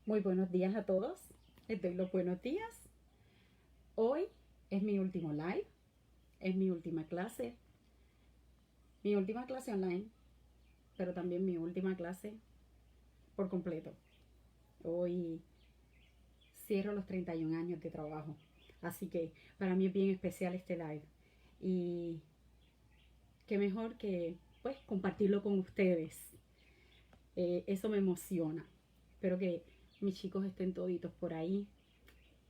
Muy buenos días a todos. Les doy los buenos días. Hoy es mi último live, es mi última clase online, pero también mi última clase por completo. Hoy cierro los 31 años de trabajo, así que para mí es bien especial este live. Y qué mejor que pues compartirlo con ustedes. Eso me emociona. Espero que mis chicos estén toditos por ahí.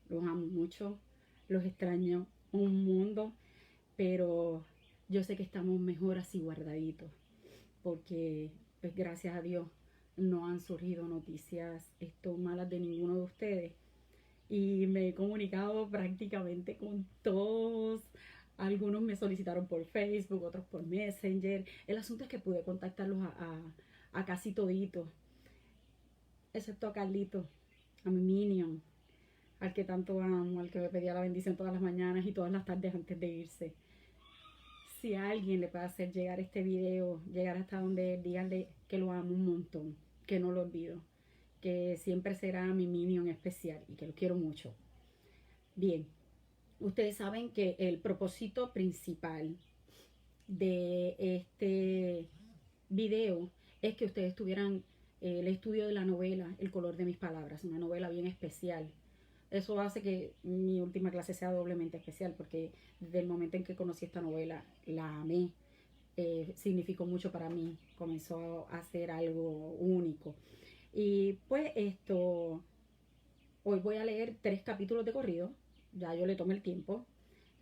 Los amo mucho, los extraño un mundo, pero yo sé que estamos mejor así guardaditos, porque pues gracias a Dios no han surgido noticias malas de ninguno de ustedes y me he comunicado prácticamente con todos. Algunos me solicitaron por Facebook, otros por Messenger. El asunto es que pude contactarlos a casi toditos, excepto a Carlito, a mi Minion, al que tanto amo, al que me pedía la bendición todas las mañanas y todas las tardes antes de irse. Si a alguien le puede hacer llegar este video, llegar hasta donde él, díganle que lo amo un montón, que no lo olvido, que siempre será mi minion especial y que lo quiero mucho. Bien, ustedes saben que el propósito principal de este video es que ustedes tuvieran el estudio de la novela El color de mis palabras, una novela bien especial. Eso hace que mi última clase sea doblemente especial porque desde el momento en que conocí esta novela la amé. Significó mucho para mí, comenzó a ser algo único. Y pues hoy voy a leer 3 capítulos de corrido, ya yo le tomé el tiempo,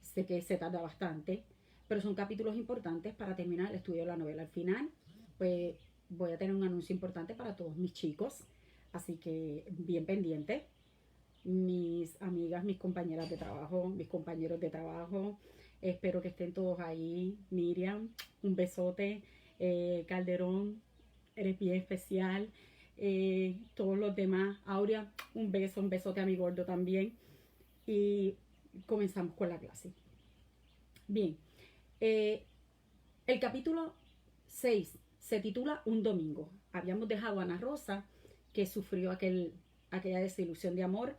sé que se tarda bastante, pero son capítulos importantes para terminar el estudio de la novela. Al final, pues voy a tener un anuncio importante para todos mis chicos, así que bien pendiente. Mis amigas, mis compañeras de trabajo, mis compañeros de trabajo, espero que estén todos ahí. Miriam, un besote. Calderón, eres bien especial. Todos los demás. Aurea, un besote a mi gordo también. Y comenzamos con la clase. Bien, eh, el capítulo 6 se titula Un domingo. Habíamos dejado a Ana Rosa, que sufrió aquella desilusión de amor,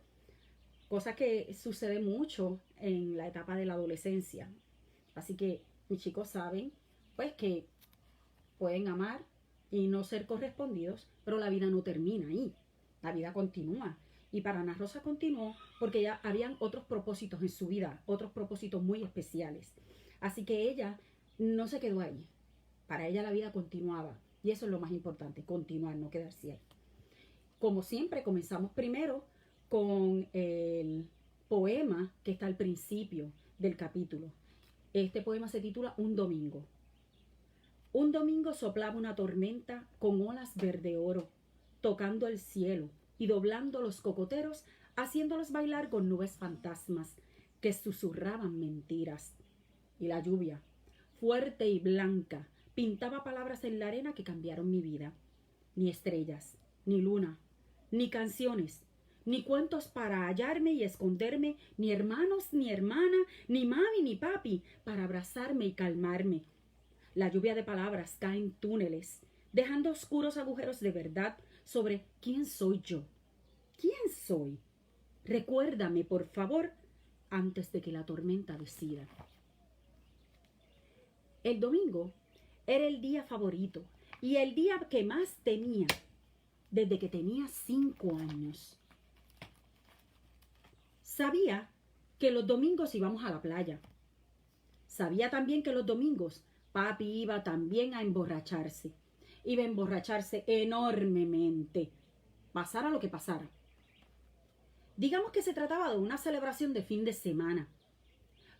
cosa que sucede mucho en la etapa de la adolescencia. Así que mis chicos saben pues que pueden amar y no ser correspondidos, pero la vida no termina ahí, la vida continúa. Y para Ana Rosa continuó porque ya habían otros propósitos en su vida, otros propósitos muy especiales. Así que ella no se quedó ahí. Para ella la vida continuaba. Y eso es lo más importante, continuar, no quedarse ahí. Como siempre, comenzamos primero con el poema que está al principio del capítulo. Este poema se titula Un domingo. Un domingo soplaba una tormenta con olas verde oro, tocando el cielo y doblando los cocoteros, haciéndolos bailar con nubes fantasmas que susurraban mentiras. Y la lluvia, fuerte y blanca, pintaba palabras en la arena que cambiaron mi vida. Ni estrellas, ni luna, ni canciones, ni cuentos para hallarme y esconderme, ni hermanos, ni hermana, ni mami, ni papi, para abrazarme y calmarme. La lluvia de palabras cae en túneles, dejando oscuros agujeros de verdad sobre quién soy yo. ¿Quién soy? Recuérdame, por favor, antes de que la tormenta decida. El domingo era el día favorito y el día que más temía desde que tenía 5 años. Sabía que los domingos íbamos a la playa. Sabía también que los domingos papi iba también a emborracharse. Iba a emborracharse enormemente, pasara lo que pasara. Digamos que se trataba de una celebración de fin de semana.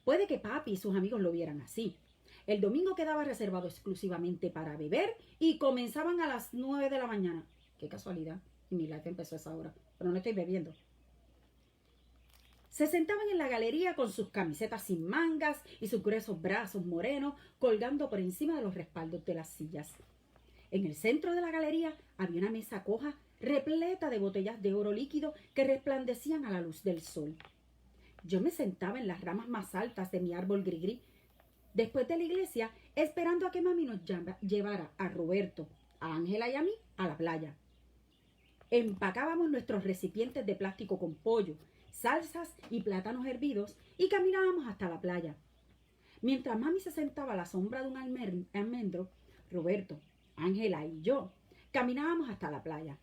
Puede que papi y sus amigos lo vieran así. El domingo quedaba reservado exclusivamente para beber y comenzaban a las 9 de la mañana. Qué casualidad, mi life empezó a esa hora, pero no estoy bebiendo. Se sentaban en la galería con sus camisetas sin mangas y sus gruesos brazos morenos colgando por encima de los respaldos de las sillas. En el centro de la galería había una mesa coja repleta de botellas de oro líquido que resplandecían a la luz del sol. Yo me sentaba en las ramas más altas de mi árbol gris-gris después de la iglesia, esperando a que mami nos llevara a Roberto, a Ángela y a mí a la playa. empacábamos nuestros recipientes de plástico con pollo, salsas y plátanos hervidos y caminábamos hasta la playa. Mientras mami se sentaba a la sombra de un almendro, Roberto, Ángela y yo caminábamos hasta la playa.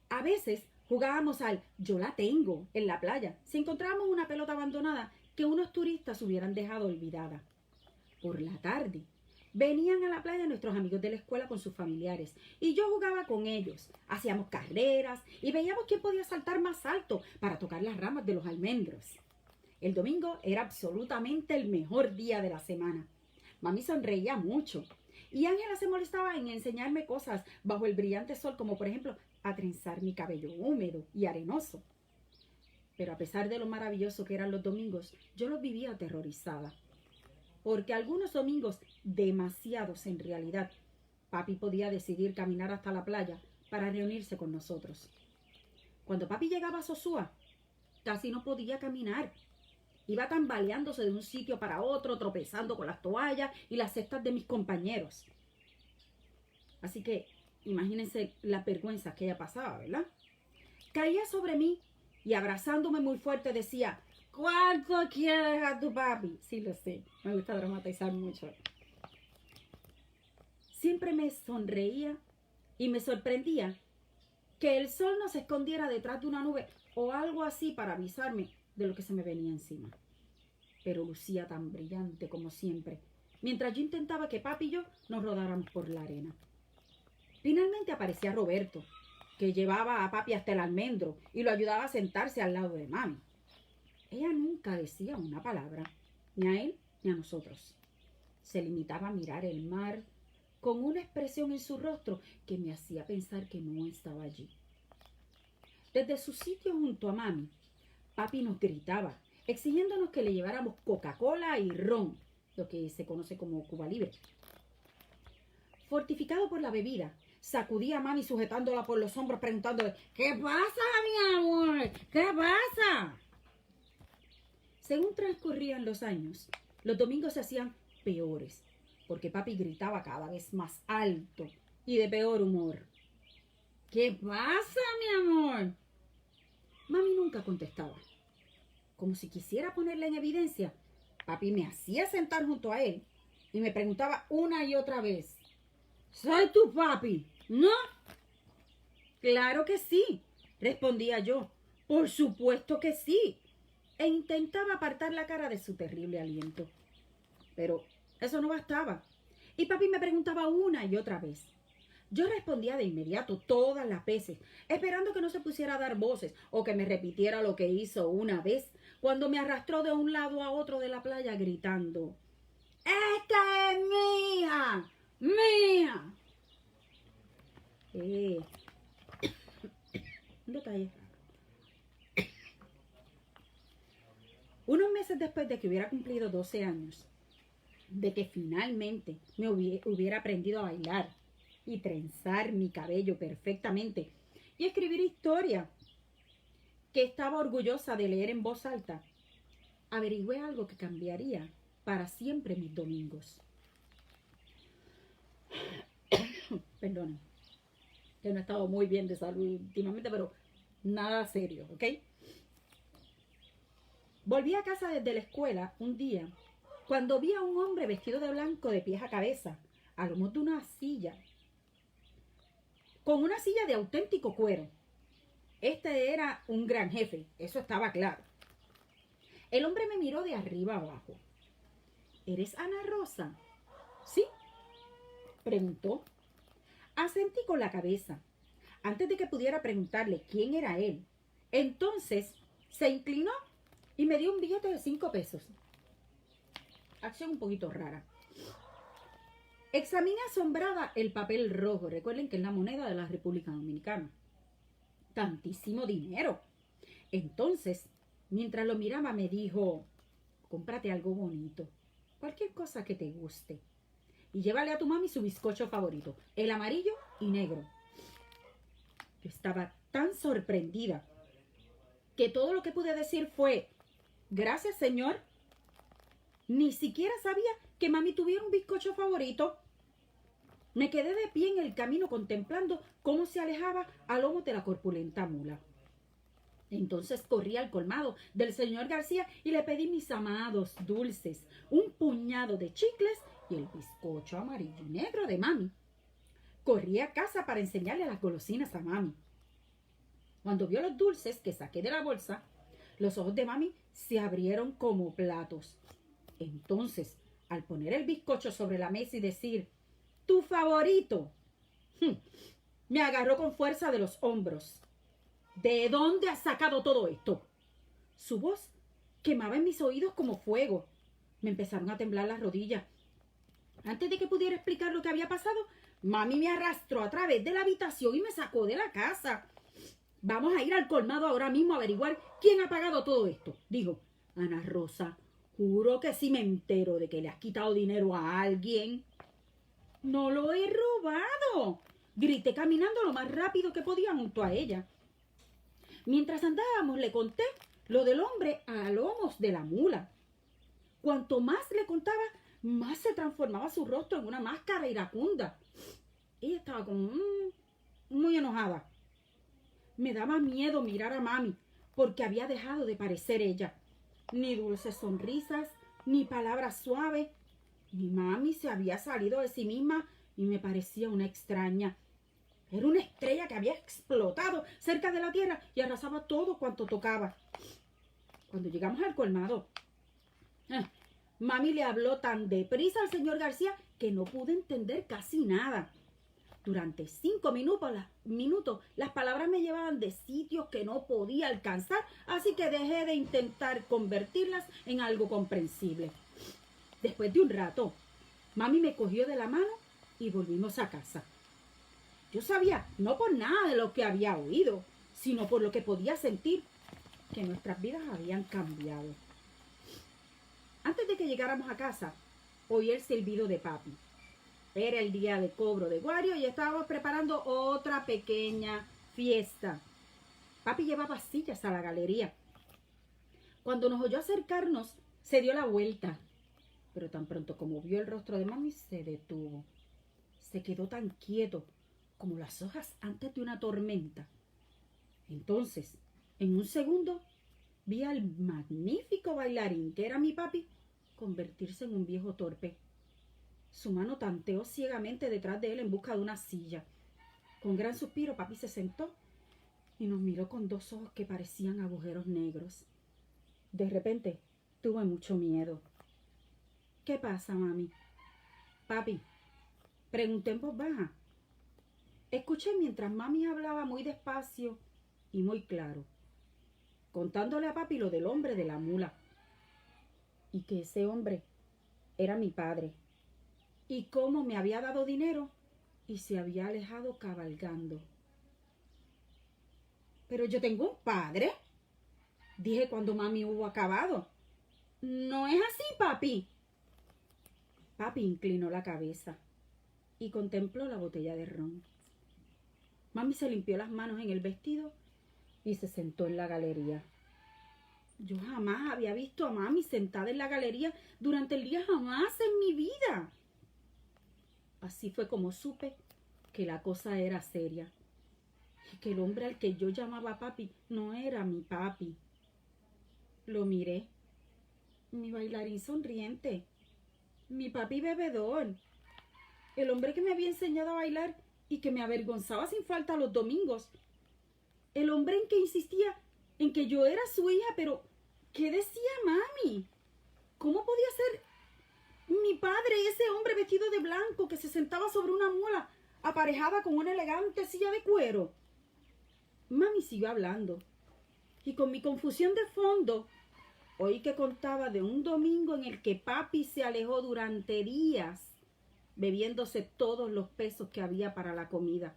A veces jugábamos al yo la tengo en la playa si encontrábamos una pelota abandonada que unos turistas hubieran dejado olvidada. Por la tarde venían a la playa nuestros amigos de la escuela con sus familiares y yo jugaba con ellos. Hacíamos carreras y veíamos quién podía saltar más alto para tocar las ramas de los almendros. El domingo era absolutamente el mejor día de la semana. Mami sonreía mucho y Ángela se molestaba en enseñarme cosas bajo el brillante sol, como por ejemplo a trenzar mi cabello húmedo y arenoso. Pero a pesar de lo maravilloso que eran los domingos, yo los vivía aterrorizada. Porque algunos domingos, demasiados en realidad, papi podía decidir caminar hasta la playa para reunirse con nosotros. Cuando papi llegaba a Sosúa, casi no podía caminar. Iba tambaleándose de un sitio para otro, tropezando con las toallas y las cestas de mis compañeros. Así que imagínense las vergüenzas que ella pasaba, ¿verdad? Caía sobre mí y abrazándome muy fuerte decía: ¿cuánto quieres a tu papi? Sí, lo sé, me gusta dramatizar mucho. Siempre me sonreía y me sorprendía que el sol no se escondiera detrás de una nube o algo así para avisarme de lo que se me venía encima. Pero lucía tan brillante como siempre, mientras yo intentaba que papi y yo nos rodáramos por la arena. Finalmente aparecía Roberto, que llevaba a papi hasta el almendro y lo ayudaba a sentarse al lado de mami. Ella nunca decía una palabra, ni a él ni a nosotros. Se limitaba a mirar el mar con una expresión en su rostro que me hacía pensar que no estaba allí. Desde su sitio junto a mami, papi nos gritaba, exigiéndonos que le lleváramos Coca-Cola y ron, lo que se conoce como Cuba Libre. Fortificado por la bebida, sacudía a mami sujetándola por los hombros, preguntándole: ¿qué pasa, mi amor? ¿Qué pasa? Según transcurrían los años, los domingos se hacían peores, porque papi gritaba cada vez más alto y de peor humor. ¿Qué pasa, mi amor? Mami nunca contestaba. Como si quisiera ponerla en evidencia, papi me hacía sentar junto a él y me preguntaba una y otra vez: ¿soy tu papi? ¿No? Claro que sí, respondía yo. Por supuesto que sí. E intentaba apartar la cara de su terrible aliento. Pero eso no bastaba. Y papi me preguntaba una y otra vez. Yo respondía de inmediato todas las veces, esperando que no se pusiera a dar voces o que me repitiera lo que hizo una vez cuando me arrastró de un lado a otro de la playa gritando: ¡esta es mi hija! ¡Mía! Un detalle. Unos meses después de que hubiera cumplido 12 años, de que finalmente me hubiera aprendido a bailar y trenzar mi cabello perfectamente y escribir historia que estaba orgullosa de leer en voz alta, averigüé algo que cambiaría para siempre mis domingos. Perdonen, que no he estado muy bien de salud últimamente, pero nada serio, ¿ok? Volví a casa desde la escuela un día cuando vi a un hombre vestido de blanco de pies a cabeza, a lomos de una silla, con una silla de auténtico cuero. Este era un gran jefe, eso estaba claro. El hombre me miró de arriba abajo. ¿Eres Ana Rosa? ¿Sí? Preguntó. Asentí con la cabeza, antes de que pudiera preguntarle quién era él. Entonces se inclinó y me dio un billete de 5 pesos. Acción un poquito rara. Examiné asombrada el papel rojo. Recuerden que es la moneda de la República Dominicana. Tantísimo dinero. Entonces, mientras lo miraba, me dijo: cómprate algo bonito, cualquier cosa que te guste, y llévale a tu mami su bizcocho favorito, el amarillo y negro. Yo estaba tan sorprendida que todo lo que pude decir fue: gracias, señor. Ni siquiera sabía que mami tuviera un bizcocho favorito. Me quedé de pie en el camino contemplando cómo se alejaba a lomos de la corpulenta mula. Entonces corrí al colmado del señor García y le pedí mis amados dulces, un puñado de chicles y el bizcocho amarillo y negro de mami. Corrí a casa para enseñarle las golosinas a mami. Cuando vio los dulces que saqué de la bolsa, los ojos de mami se abrieron como platos. Entonces, al poner el bizcocho sobre la mesa y decir, «Tu favorito», me agarró con fuerza de los hombros. «¿De dónde has sacado todo esto?» Su voz quemaba en mis oídos como fuego. Me empezaron a temblar las rodillas. Antes de que pudiera explicar lo que había pasado, mami me arrastró a través de la habitación y me sacó de la casa. «Vamos a ir al colmado ahora mismo a averiguar quién ha pagado todo esto», dijo. «Ana Rosa, juro que si me entero de que le has quitado dinero a alguien». «No lo he robado», grité caminando lo más rápido que podía junto a ella. Mientras andábamos le conté lo del hombre a lomos de la mula. Cuanto más le contaba, más se transformaba su rostro en una máscara iracunda. Ella estaba como muy enojada. Me daba miedo mirar a mami porque había dejado de parecer ella. Ni dulces sonrisas, ni palabras suaves. Mi mami se había salido de sí misma y me parecía una extraña. Era una estrella que había explotado cerca de la tierra y arrasaba todo cuanto tocaba. Cuando llegamos al colmado, mami le habló tan deprisa al señor García que no pude entender casi nada. Durante 5 minutos las palabras me llevaban de sitios que no podía alcanzar, así que dejé de intentar convertirlas en algo comprensible. Después de un rato, mami me cogió de la mano y volvimos a casa. Yo sabía, no por nada de lo que había oído, sino por lo que podía sentir, que nuestras vidas habían cambiado. Antes de que llegáramos a casa, oí el silbido de papi. Era el día de cobro de Guario y estábamos preparando otra pequeña fiesta. Papi llevaba sillas a la galería. Cuando nos oyó acercarnos, se dio la vuelta, pero tan pronto como vio el rostro de mami, se detuvo. Se quedó tan quieto como las hojas antes de una tormenta. Entonces, en un segundo, vi al magnífico bailarín que era mi papi convertirse en un viejo torpe. Su mano tanteó ciegamente detrás de él en busca de una silla. Con gran suspiro, papi se sentó y nos miró con 2 ojos que parecían agujeros negros. De repente, tuve mucho miedo. «¿Qué pasa, mami?» «Papi», pregunté en voz baja. Escuché mientras mami hablaba muy despacio y muy claro, contándole a papi lo del hombre de la mula. Y que ese hombre era mi padre. Y cómo me había dado dinero y se había alejado cabalgando. «Pero yo tengo un padre», dije cuando mami hubo acabado. «¿No es así, papi?» Papi inclinó la cabeza y contempló la botella de ron. Mami se limpió las manos en el vestido y se sentó en la galería. Yo jamás había visto a mami sentada en la galería durante el día, jamás en mi vida. Así fue como supe que la cosa era seria y que el hombre al que yo llamaba papi no era mi papi. Lo miré, mi bailarín sonriente, mi papi bebedor, el hombre que me había enseñado a bailar y que me avergonzaba sin falta los domingos, el hombre en que insistía en que yo era su hija, pero ¿qué decía mami? ¿Cómo podía ser mi padre ese hombre vestido de blanco que se sentaba sobre una mula aparejada con una elegante silla de cuero? Mami siguió hablando y con mi confusión de fondo oí que contaba de un domingo en el que papi se alejó durante días bebiéndose todos los pesos que había para la comida.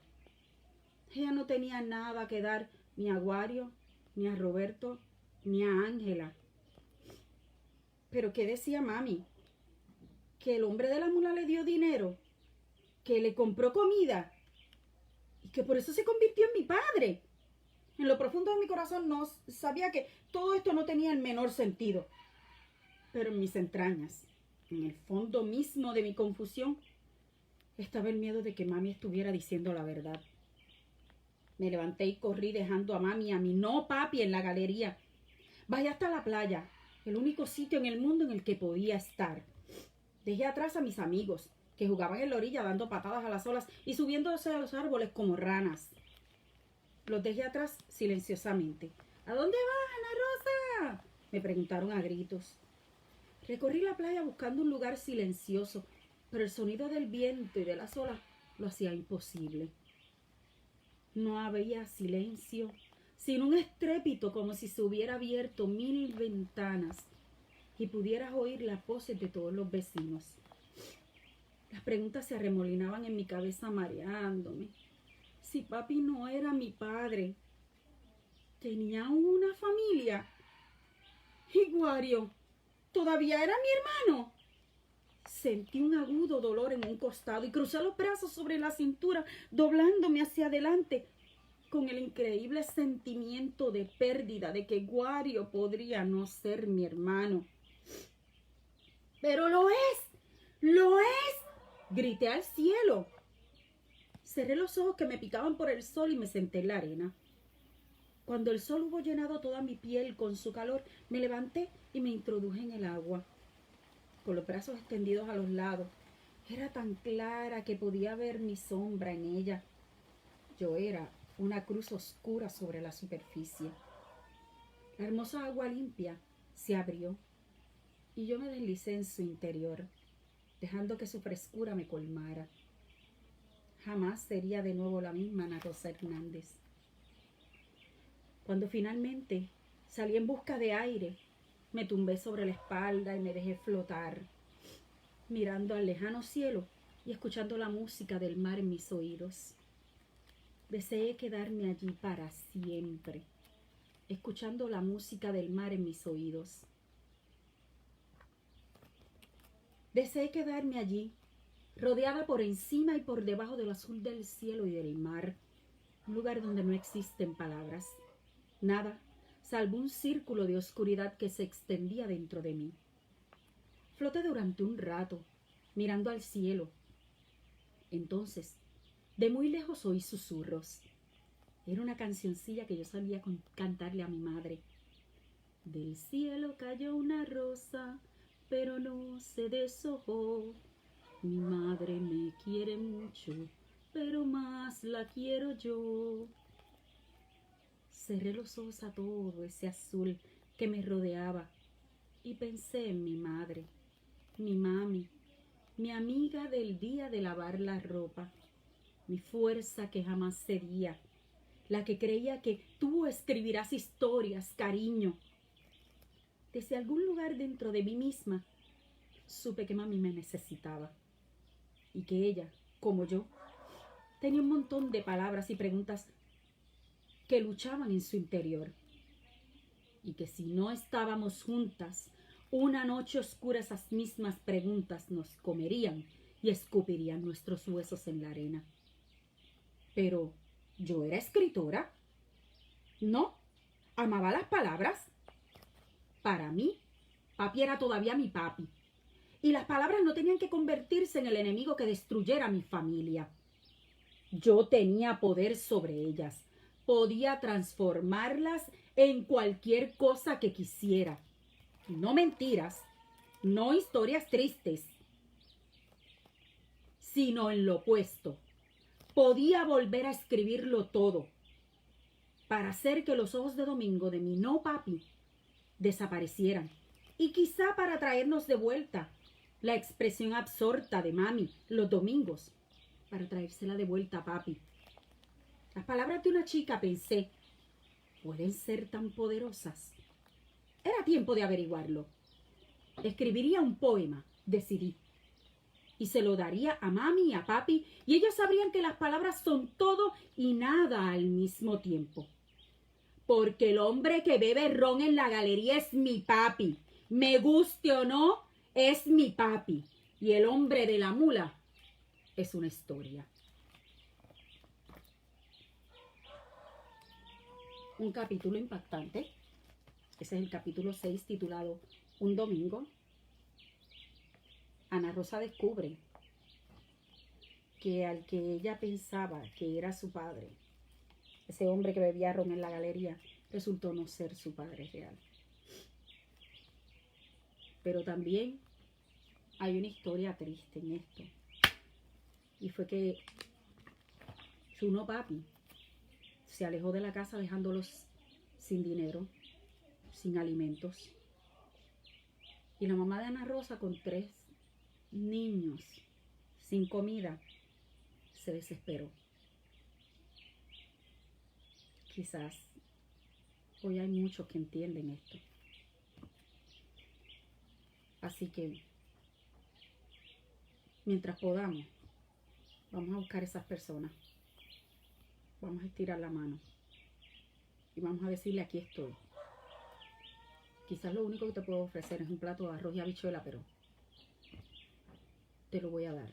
Ella no tenía nada que dar ni a Guario, ni a Roberto, ni a Ángela. ¿Pero qué decía mami? ¿Que el hombre de la mula le dio dinero? ¿Que le compró comida? ¿Y que por eso se convirtió en mi padre? En lo profundo de mi corazón no sabía que todo esto no tenía el menor sentido. Pero en mis entrañas, en el fondo mismo de mi confusión, Estaba el miedo de que mami estuviera diciendo la verdad. Me levanté y corrí dejando a mami y a mi no papi en la galería. Bajé hasta la playa, el único sitio en el mundo en el que podía estar. Dejé atrás a mis amigos, que jugaban en la orilla dando patadas a las olas y subiéndose a los árboles como ranas. Los dejé atrás silenciosamente. ¿A dónde vas, Ana Rosa?, me preguntaron a gritos. Recorrí la playa buscando un lugar silencioso, pero el sonido del viento y de las olas lo hacía imposible. No había silencio, sino un estrépito como si se hubiera abierto 1000 ventanas y pudieras oír las voces de todos los vecinos. Las preguntas se arremolinaban en mi cabeza mareándome. Si papi no era mi padre, ¿tenía una familia? ¿Y Wario todavía era mi hermano? Sentí un agudo dolor en un costado y crucé los brazos sobre la cintura, doblándome hacia adelante, con el increíble sentimiento de pérdida de que Wario podría no ser mi hermano. ¡Pero lo es! ¡Lo es! Grité al cielo. Cerré los ojos que me picaban por el sol y me senté en la arena. Cuando el sol hubo llenado toda mi piel con su calor, me levanté y me introduje en el agua. Con los brazos extendidos a los lados, era tan clara que podía ver mi sombra en ella. Yo era una cruz oscura sobre la superficie. La hermosa agua limpia se abrió y yo me deslicé en su interior, dejando que su frescura me colmara. Jamás sería de nuevo la misma Ana Rosa Hernández. Cuando finalmente salí en busca de aire, me tumbé sobre la espalda y me dejé flotar, mirando al lejano cielo y escuchando la música del mar en mis oídos. Deseé quedarme allí para siempre, escuchando la música del mar en mis oídos. Deseé quedarme allí, rodeada por encima y por debajo del azul del cielo y del mar, un lugar donde no existen palabras, nada, salvo un círculo de oscuridad que se extendía dentro de mí. Floté durante un rato, mirando al cielo. Entonces, de muy lejos oí susurros. Era una cancioncilla que yo solía cantarle a mi madre. Del cielo cayó una rosa, pero no se deshojó. Mi madre me quiere mucho, pero más la quiero yo. Cerré los ojos a todo ese azul que me rodeaba y pensé en mi madre, mi mami, mi amiga del día de lavar la ropa, mi fuerza que jamás cedía, la que creía que tú escribirás historias, cariño. Desde algún lugar dentro de mí misma, supe que mami me necesitaba y que ella, como yo, tenía un montón de palabras y preguntas que luchaban en su interior, y que si no estábamos juntas, una noche oscura esas mismas preguntas nos comerían y escupirían nuestros huesos en la arena. Pero yo era escritora. No, amaba las palabras. Para mí, papi era todavía mi papi, y las palabras no tenían que convertirse en el enemigo que destruyera mi familia. Yo tenía poder sobre ellas. Podía transformarlas en cualquier cosa que quisiera. No mentiras, no historias tristes, sino en lo opuesto. Podía volver a escribirlo todo para hacer que los ojos de Domingo de mi no papi desaparecieran y quizá para traernos de vuelta la expresión absorta de mami los domingos, para traérsela de vuelta a papi. Las palabras de una chica, pensé, pueden ser tan poderosas. Era tiempo de averiguarlo. Escribiría un poema, decidí, y se lo daría a mami y a papi, y ellos sabrían que las palabras son todo y nada al mismo tiempo. Porque el hombre que bebe ron en la galería es mi papi. Me guste o no, es mi papi. Y el hombre de la mula es una historia. Un capítulo impactante. Ese es el capítulo 6, titulado Un domingo. Ana Rosa descubre que al que ella pensaba que era su padre, ese hombre que bebía ron en la galería, resultó no ser su padre real. Pero también hay una historia triste en esto. Y fue que Chuno Papi se alejó de la casa dejándolos sin dinero, sin alimentos. Y la mamá de Ana Rosa, con 3 niños sin comida, se desesperó. Quizás hoy hay muchos que entienden esto. Así que, mientras podamos, vamos a buscar a esas personas. Vamos a estirar la mano. Y vamos a decirle, aquí estoy. Quizás lo único que te puedo ofrecer es un plato de arroz y habichuela, pero te lo voy a dar.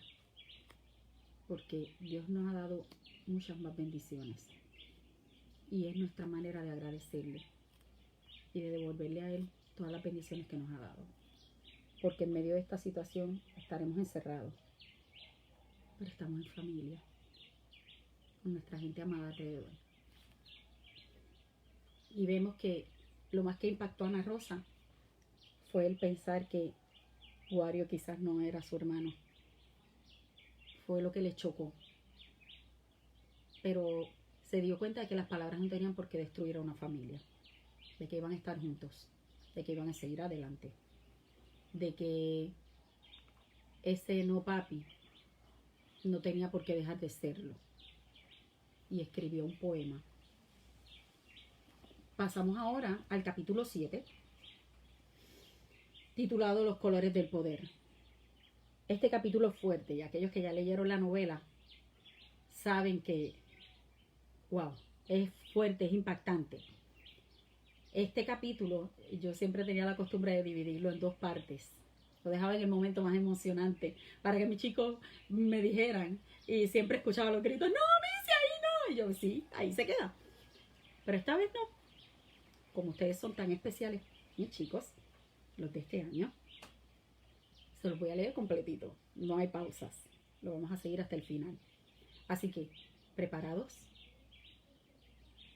Porque Dios nos ha dado muchas más bendiciones. Y es nuestra manera de agradecerle y de devolverle a Él todas las bendiciones que nos ha dado. Porque en medio de esta situación estaremos encerrados, pero estamos en familia, con nuestra gente amada alrededor. Y vemos que lo más que impactó a Ana Rosa fue el pensar que Wario quizás no era su hermano. Fue lo que le chocó. Pero se dio cuenta de que las palabras no tenían por qué destruir a una familia. De que iban a estar juntos. De que iban a seguir adelante. De que ese no papi no tenía por qué dejar de serlo. Y escribió un poema. Pasamos ahora al capítulo 7, titulado Los colores del poder. Este capítulo es fuerte y aquellos que ya leyeron la novela saben que, wow, es fuerte, es impactante. Este capítulo yo siempre tenía la costumbre de dividirlo en 2 partes. Lo dejaba en el momento más emocionante para que mis chicos me dijeran y siempre escuchaba los gritos, no, Missy, ahí no. Y yo, sí, ahí se queda. Pero esta vez no. Como ustedes son tan especiales, mis chicos, los de este año, se los voy a leer completito. No hay pausas. Lo vamos a seguir hasta el final. Así que, ¿preparados?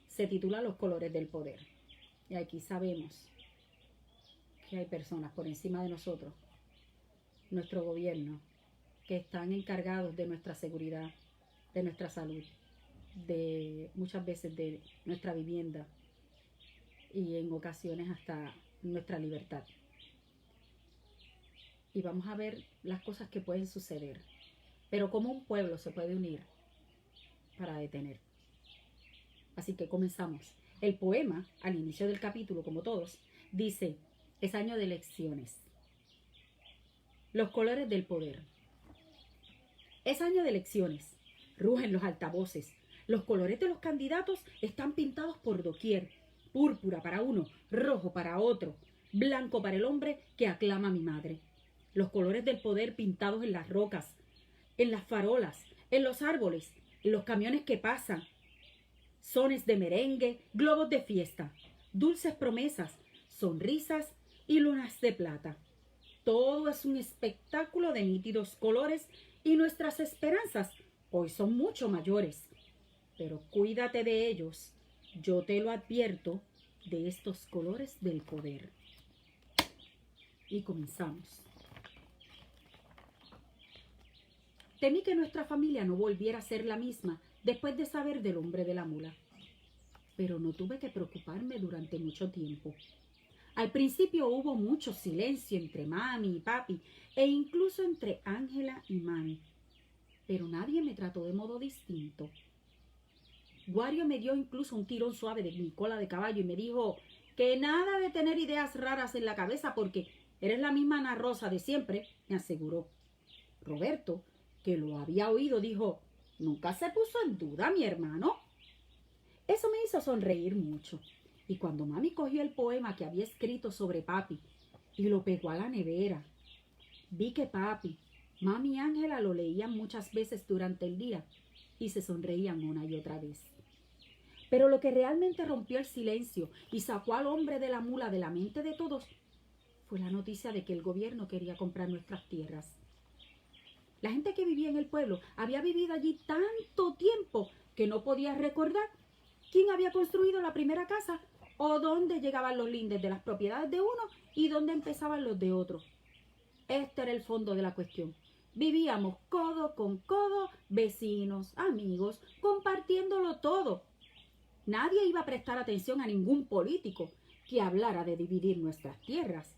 Se titula Los colores del poder. Y aquí sabemos que hay personas por encima de nosotros, nuestro gobierno, que están encargados de nuestra seguridad, de nuestra salud, de muchas veces de nuestra vivienda y en ocasiones hasta nuestra libertad. Y vamos a ver las cosas que pueden suceder, pero cómo un pueblo se puede unir para detener. Así que comenzamos. El poema, al inicio del capítulo, como todos, dice, es año de elecciones. Los colores del poder. Es año de elecciones. Rugen los altavoces. Los colores de los candidatos están pintados por doquier. Púrpura para uno, rojo para otro, blanco para el hombre que aclama a mi madre. Los colores del poder pintados en las rocas, en las farolas, en los árboles, en los camiones que pasan. Sones de merengue, globos de fiesta, dulces promesas, sonrisas y lunas de plata. Todo es un espectáculo de nítidos colores y nuestras esperanzas hoy son mucho mayores. Pero cuídate de ellos, yo te lo advierto, de estos colores del poder. Y comenzamos. Temí que nuestra familia no volviera a ser la misma después de saber del hombre de la mula. Pero no tuve que preocuparme durante mucho tiempo. Al principio hubo mucho silencio entre mami y papi e incluso entre Ángela y mami. Pero nadie me trató de modo distinto. Wario me dio incluso un tirón suave de mi cola de caballo y me dijo que nada de tener ideas raras en la cabeza porque eres la misma Ana Rosa de siempre, me aseguró. Roberto, que lo había oído, dijo, nunca se puso en duda mi hermano. Eso me hizo sonreír mucho. Y cuando mami cogió el poema que había escrito sobre papi y lo pegó a la nevera, vi que papi, mami y Ángela lo leían muchas veces durante el día y se sonreían una y otra vez. Pero lo que realmente rompió el silencio y sacó al hombre de la mula de la mente de todos fue la noticia de que el gobierno quería comprar nuestras tierras. La gente que vivía en el pueblo había vivido allí tanto tiempo que no podía recordar quién había construido la primera casa o dónde llegaban los lindes de las propiedades de uno y dónde empezaban los de otro. Este era el fondo de la cuestión. Vivíamos codo con codo, vecinos, amigos, compartiéndolo todo. Nadie iba a prestar atención a ningún político que hablara de dividir nuestras tierras.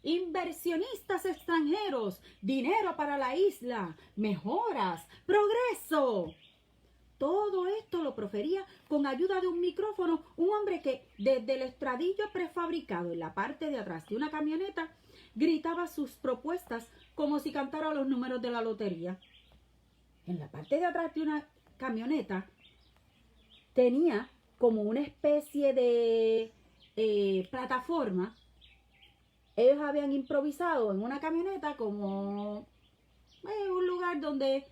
Inversionistas extranjeros, dinero para la isla, mejoras, progreso. Todo esto lo profería con ayuda de un micrófono un hombre que desde el estradillo prefabricado en la parte de atrás de una camioneta gritaba sus propuestas como si cantara los números de la lotería. En la parte de atrás de una camioneta tenía como una especie de plataforma. Ellos habían improvisado en una camioneta como un lugar donde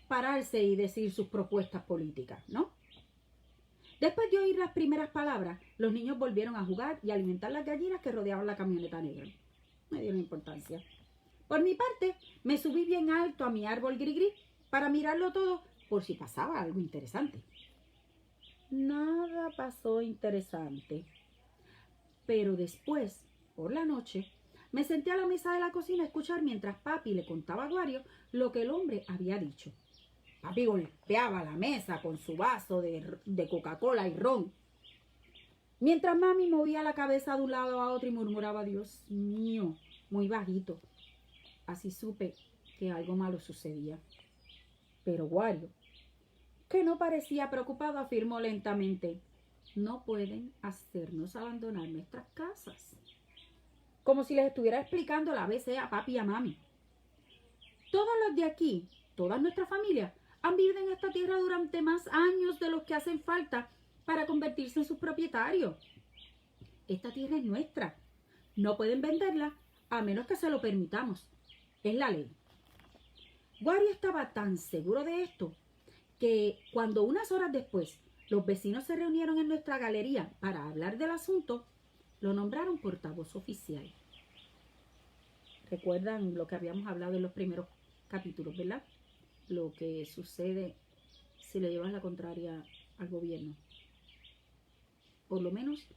pararse y decir sus propuestas políticas, ¿no? Después de oír las primeras palabras, los niños volvieron a jugar y a alimentar las gallinas que rodeaban la camioneta negra. Me dieron importancia. Por mi parte, me subí bien alto a mi árbol gris para mirarlo todo por si pasaba algo interesante. Nada pasó interesante. Pero después, por la noche, me senté a la mesa de la cocina a escuchar mientras papi le contaba a Wario lo que el hombre había dicho. Papi golpeaba la mesa con su vaso de Coca-Cola y ron, mientras mami movía la cabeza de un lado a otro y murmuraba, Dios mío, muy bajito. Así supe que algo malo sucedía. Pero Wario, que no parecía preocupado, afirmó lentamente, no pueden hacernos abandonar nuestras casas. Como si les estuviera explicando la ABC a papi y a mami. Todos los de aquí, todas nuestras familias, han vivido en esta tierra durante más años de los que hacen falta para convertirse en sus propietarios. Esta tierra es nuestra. No pueden venderla a menos que se lo permitamos. Es la ley. Wario estaba tan seguro de esto que cuando unas horas después los vecinos se reunieron en nuestra galería para hablar del asunto, lo nombraron portavoz oficial. ¿Recuerdan lo que habíamos hablado en los primeros capítulos, verdad? Lo que sucede si le llevas la contraria al gobierno. Por lo menos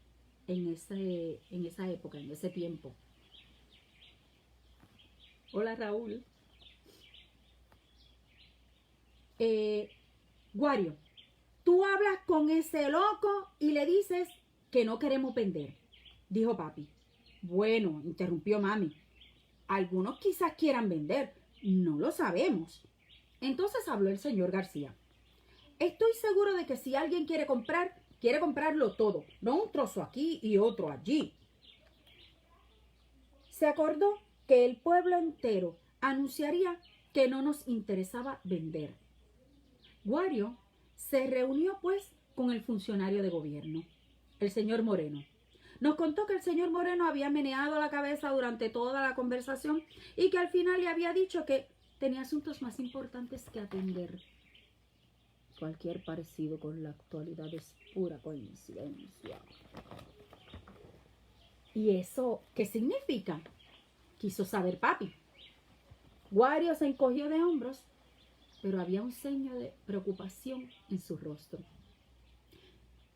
en esa época, en ese tiempo. Hola, Raúl. Wario, tú hablas con ese loco y le dices que no queremos vender, dijo papi. Bueno, interrumpió mami. Algunos quizás quieran vender, no lo sabemos. Entonces habló el señor García. Estoy seguro de que si alguien quiere comprarlo todo, no un trozo aquí y otro allí. Se acordó que el pueblo entero anunciaría que no nos interesaba vender. Wario se reunió pues con el funcionario de gobierno, el señor Moreno. Nos contó que el señor Moreno había meneado la cabeza durante toda la conversación y que al final le había dicho que tenía asuntos más importantes que atender. Cualquier parecido con la actualidad es pura coincidencia. ¿Y eso qué significa? Quiso saber papi. Wario se encogió de hombros, pero había un ceño de preocupación en su rostro.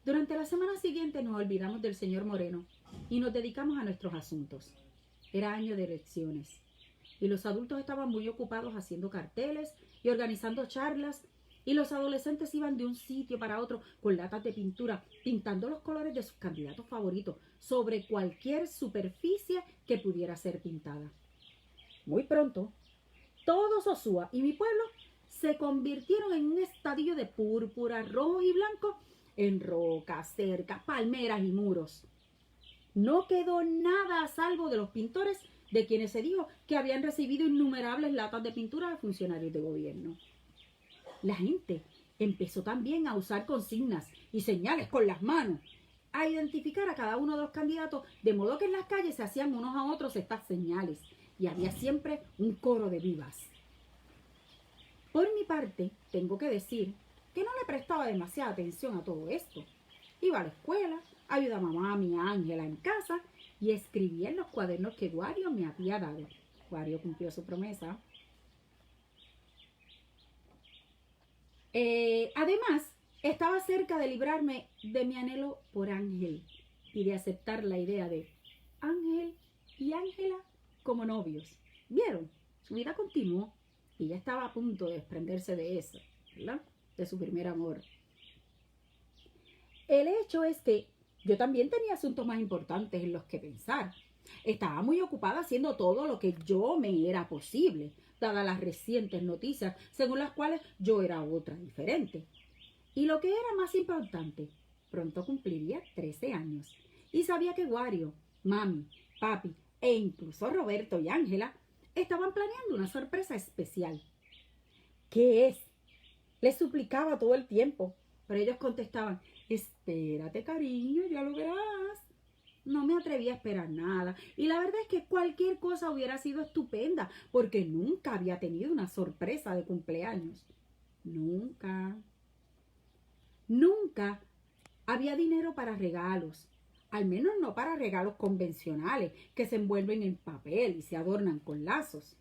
Durante la semana siguiente nos olvidamos del señor Moreno y nos dedicamos a nuestros asuntos. Era año de elecciones y los adultos estaban muy ocupados haciendo carteles y organizando charlas y los adolescentes iban de un sitio para otro con latas de pintura, pintando los colores de sus candidatos favoritos sobre cualquier superficie que pudiera ser pintada. Muy pronto, todo Sosúa y mi pueblo se convirtieron en un estadio de púrpura, rojo y blanco, en rocas, cercas, palmeras y muros. No quedó nada a salvo de los pintores, de quienes se dijo que habían recibido innumerables latas de pintura de funcionarios de gobierno. La gente empezó también a usar consignas y señales con las manos, a identificar a cada uno de los candidatos, de modo que en las calles se hacían unos a otros estas señales y había siempre un coro de vivas. Por mi parte, tengo que decir que no le prestaba demasiada atención a todo esto. Iba a la escuela, ayudaba a mami y a Ángela en casa y escribía en los cuadernos que Wario me había dado. Wario cumplió su promesa. Además, estaba cerca de librarme de mi anhelo por Ángel y de aceptar la idea de Ángel y Ángela como novios. ¿Vieron? Su vida continuó y ya estaba a punto de desprenderse de eso, ¿verdad? De su primer amor. El hecho es que yo también tenía asuntos más importantes en los que pensar. Estaba muy ocupada haciendo todo lo que yo me era posible, dadas las recientes noticias según las cuales yo era otra diferente. Y lo que era más importante, pronto cumpliría 13 años. Y sabía que Wario, mami, papi e incluso Roberto y Ángela estaban planeando una sorpresa especial. ¿Qué es? Les suplicaba todo el tiempo, pero ellos contestaban, espérate cariño, ya lo verás. No me atreví a esperar nada y la verdad es que cualquier cosa hubiera sido estupenda porque nunca había tenido una sorpresa de cumpleaños. Nunca. Nunca había dinero para regalos, al menos no para regalos convencionales que se envuelven en papel y se adornan con lazos.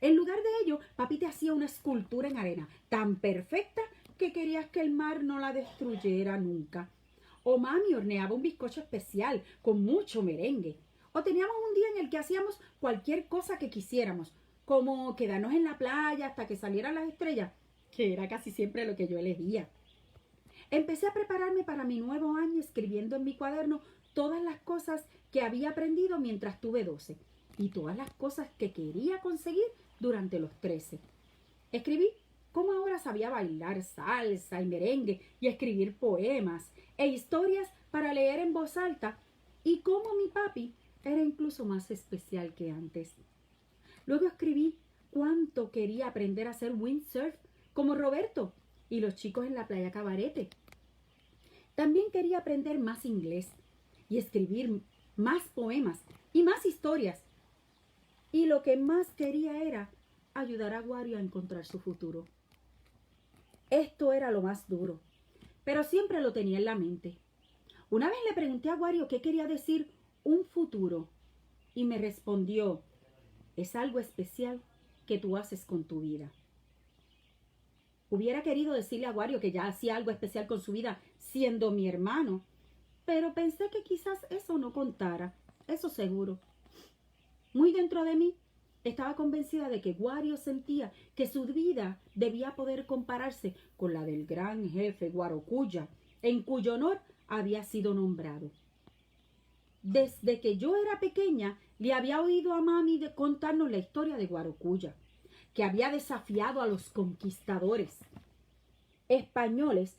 En lugar de ello, papi te hacía una escultura en arena tan perfecta que querías que el mar no la destruyera nunca. O mami horneaba un bizcocho especial con mucho merengue. O teníamos un día en el que hacíamos cualquier cosa que quisiéramos, como quedarnos en la playa hasta que salieran las estrellas, que era casi siempre lo que yo elegía. Empecé a prepararme para mi nuevo año escribiendo en mi cuaderno todas las cosas que había aprendido mientras tuve 12 y todas las cosas que quería conseguir durante los 13. Escribí cómo ahora sabía bailar salsa y merengue y escribir poemas e historias para leer en voz alta y cómo mi papi era incluso más especial que antes. Luego escribí cuánto quería aprender a hacer windsurf como Roberto y los chicos en la playa Cabarete. También quería aprender más inglés y escribir más poemas y más historias. Y lo que más quería era ayudar a Wario a encontrar su futuro. Esto era lo más duro, pero siempre lo tenía en la mente. Una vez le pregunté a Wario qué quería decir un futuro y me respondió, es algo especial que tú haces con tu vida. Hubiera querido decirle a Wario que ya hacía algo especial con su vida siendo mi hermano, pero pensé que quizás eso no contara, eso seguro. Muy dentro de mí estaba convencida de que Wario sentía que su vida debía poder compararse con la del gran jefe Guarocuya, en cuyo honor había sido nombrado. Desde que yo era pequeña, le había oído a mami contarnos la historia de Guarocuya, que había desafiado a los conquistadores españoles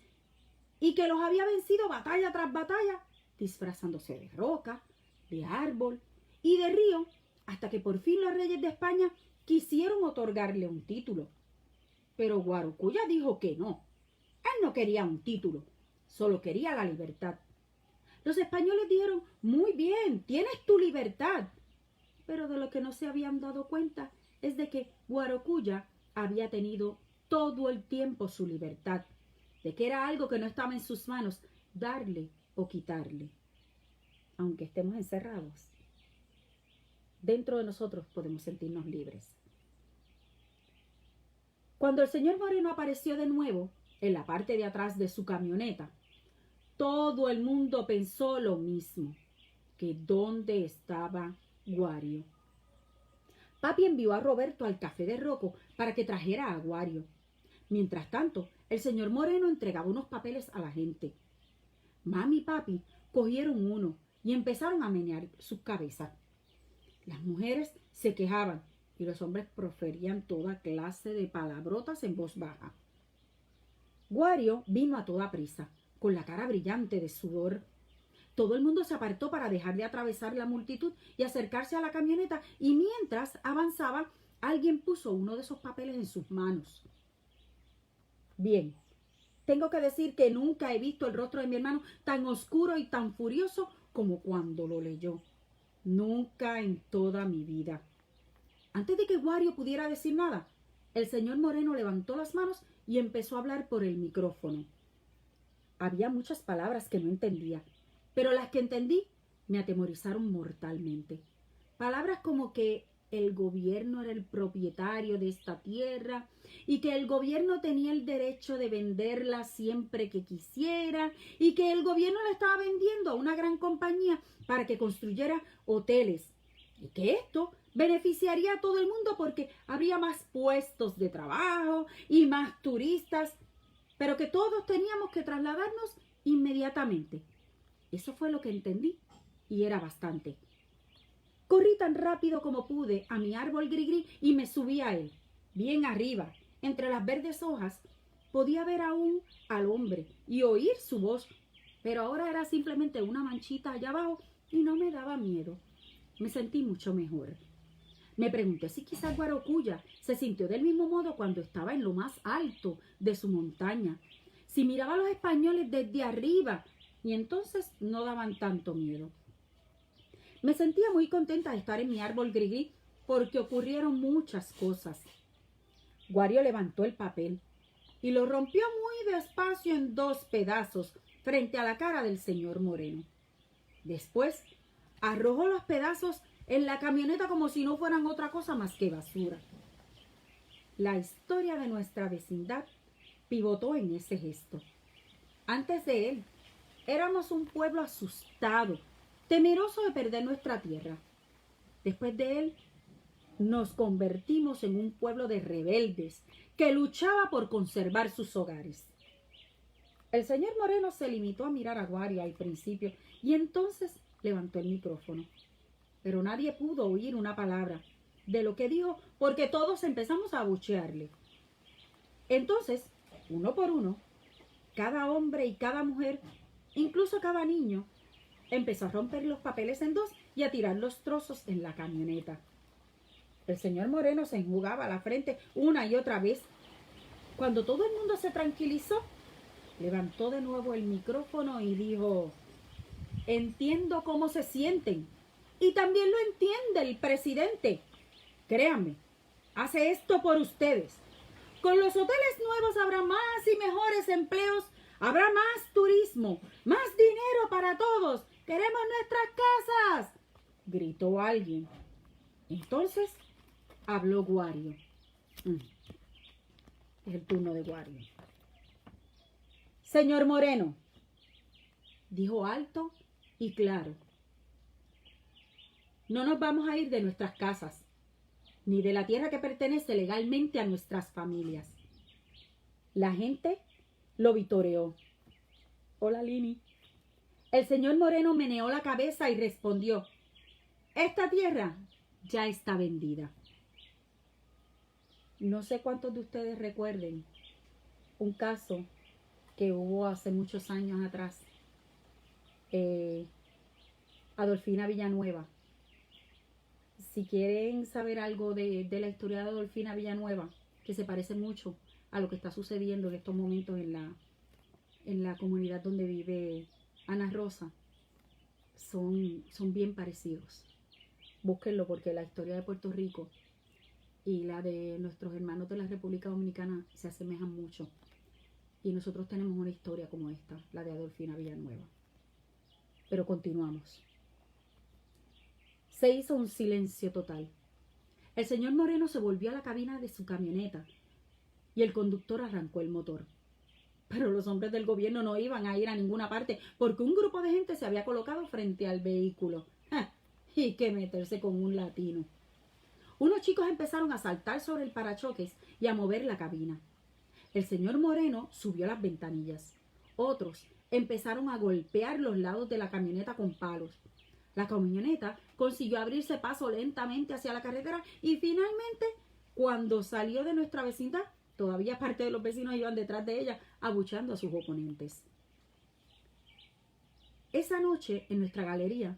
y que los había vencido batalla tras batalla, disfrazándose de roca, de árbol y de río, hasta que por fin los reyes de España quisieron otorgarle un título. Pero Guarocuya dijo que no. Él no quería un título, solo quería la libertad. Los españoles dijeron, muy bien, tienes tu libertad. Pero de lo que no se habían dado cuenta es de que Guarocuya había tenido todo el tiempo su libertad, de que era algo que no estaba en sus manos darle o quitarle. Aunque estemos encerrados, dentro de nosotros podemos sentirnos libres. Cuando el señor Moreno apareció de nuevo en la parte de atrás de su camioneta, todo el mundo pensó lo mismo, que dónde estaba Wario. Papi envió a Roberto al café de Rocco para que trajera a Wario. Mientras tanto, el señor Moreno entregaba unos papeles a la gente. Mami y papi cogieron uno y empezaron a menear sus cabezas. Las mujeres se quejaban y los hombres proferían toda clase de palabrotas en voz baja. Wario vino a toda prisa, con la cara brillante de sudor. Todo el mundo se apartó para dejar de atravesar la multitud y acercarse a la camioneta, y mientras avanzaba, alguien puso uno de esos papeles en sus manos. Bien, tengo que decir que nunca he visto el rostro de mi hermano tan oscuro y tan furioso como cuando lo leyó. Nunca en toda mi vida. Antes de que Wario pudiera decir nada, el señor Moreno levantó las manos y empezó a hablar por el micrófono. Había muchas palabras que no entendía, pero las que entendí me atemorizaron mortalmente. Palabras como que el gobierno era el propietario de esta tierra y que el gobierno tenía el derecho de venderla siempre que quisiera y que el gobierno la estaba vendiendo a una gran compañía para que construyera hoteles y que esto beneficiaría a todo el mundo porque habría más puestos de trabajo y más turistas, pero que todos teníamos que trasladarnos inmediatamente. Eso fue lo que entendí y era bastante. Corrí tan rápido como pude a mi árbol gris y me subí a él. Bien arriba, entre las verdes hojas, podía ver aún al hombre y oír su voz, pero ahora era simplemente una manchita allá abajo y no me daba miedo. Me sentí mucho mejor. Me pregunté si quizás Guarocuya se sintió del mismo modo cuando estaba en lo más alto de su montaña, si miraba a los españoles desde arriba y entonces no daban tanto miedo. Me sentía muy contenta de estar en mi árbol gris porque ocurrieron muchas cosas. Guario levantó el papel y lo rompió muy despacio en 2 pedazos frente a la cara del señor Moreno. Después arrojó los pedazos en la camioneta como si no fueran otra cosa más que basura. La historia de nuestra vecindad pivotó en ese gesto. Antes de él, éramos un pueblo asustado, temeroso de perder nuestra tierra. Después de él, nos convertimos en un pueblo de rebeldes que luchaba por conservar sus hogares. El señor Moreno se limitó a mirar a Guario al principio y entonces levantó el micrófono. Pero nadie pudo oír una palabra de lo que dijo porque todos empezamos a abuchearle. Entonces, uno por uno, cada hombre y cada mujer, incluso cada niño, empezó a romper los papeles en 2 y a tirar los trozos en la camioneta. El señor Moreno se enjugaba la frente una y otra vez. Cuando todo el mundo se tranquilizó, levantó de nuevo el micrófono y dijo: entiendo cómo se sienten y también lo entiende el presidente. Créanme, hace esto por ustedes. Con los hoteles nuevos habrá más y mejores empleos, habrá más turismo, más dinero para todos. ¡Queremos nuestras casas!, gritó alguien. Entonces habló Guario. Es el turno de Guario. Señor Moreno, dijo alto y claro, no nos vamos a ir de nuestras casas, ni de la tierra que pertenece legalmente a nuestras familias. La gente lo vitoreó. Hola, Lini. El señor Moreno meneó la cabeza y respondió: esta tierra ya está vendida. No sé cuántos de ustedes recuerden un caso que hubo hace muchos años atrás. Adolfina Villanueva. Si quieren saber algo de la historia de Adolfina Villanueva, que se parece mucho a lo que está sucediendo en estos momentos en la comunidad donde vive Ana Rosa, son bien parecidos. Búsquenlo porque la historia de Puerto Rico y la de nuestros hermanos de la República Dominicana se asemejan mucho. Y nosotros tenemos una historia como esta, la de Adolfina Villanueva. Pero continuamos. Se hizo un silencio total. El señor Moreno se volvió a la cabina de su camioneta y el conductor arrancó el motor. Pero los hombres del gobierno no iban a ir a ninguna parte porque un grupo de gente se había colocado frente al vehículo. Y que meterse con un latino. Unos chicos empezaron a saltar sobre el parachoques y a mover la cabina. El señor Moreno subió las ventanillas. Otros empezaron a golpear los lados de la camioneta con palos. La camioneta consiguió abrirse paso lentamente hacia la carretera y finalmente, cuando salió de nuestra vecindad, todavía parte de los vecinos iban detrás de ella, abucheando a sus oponentes. Esa noche, en nuestra galería,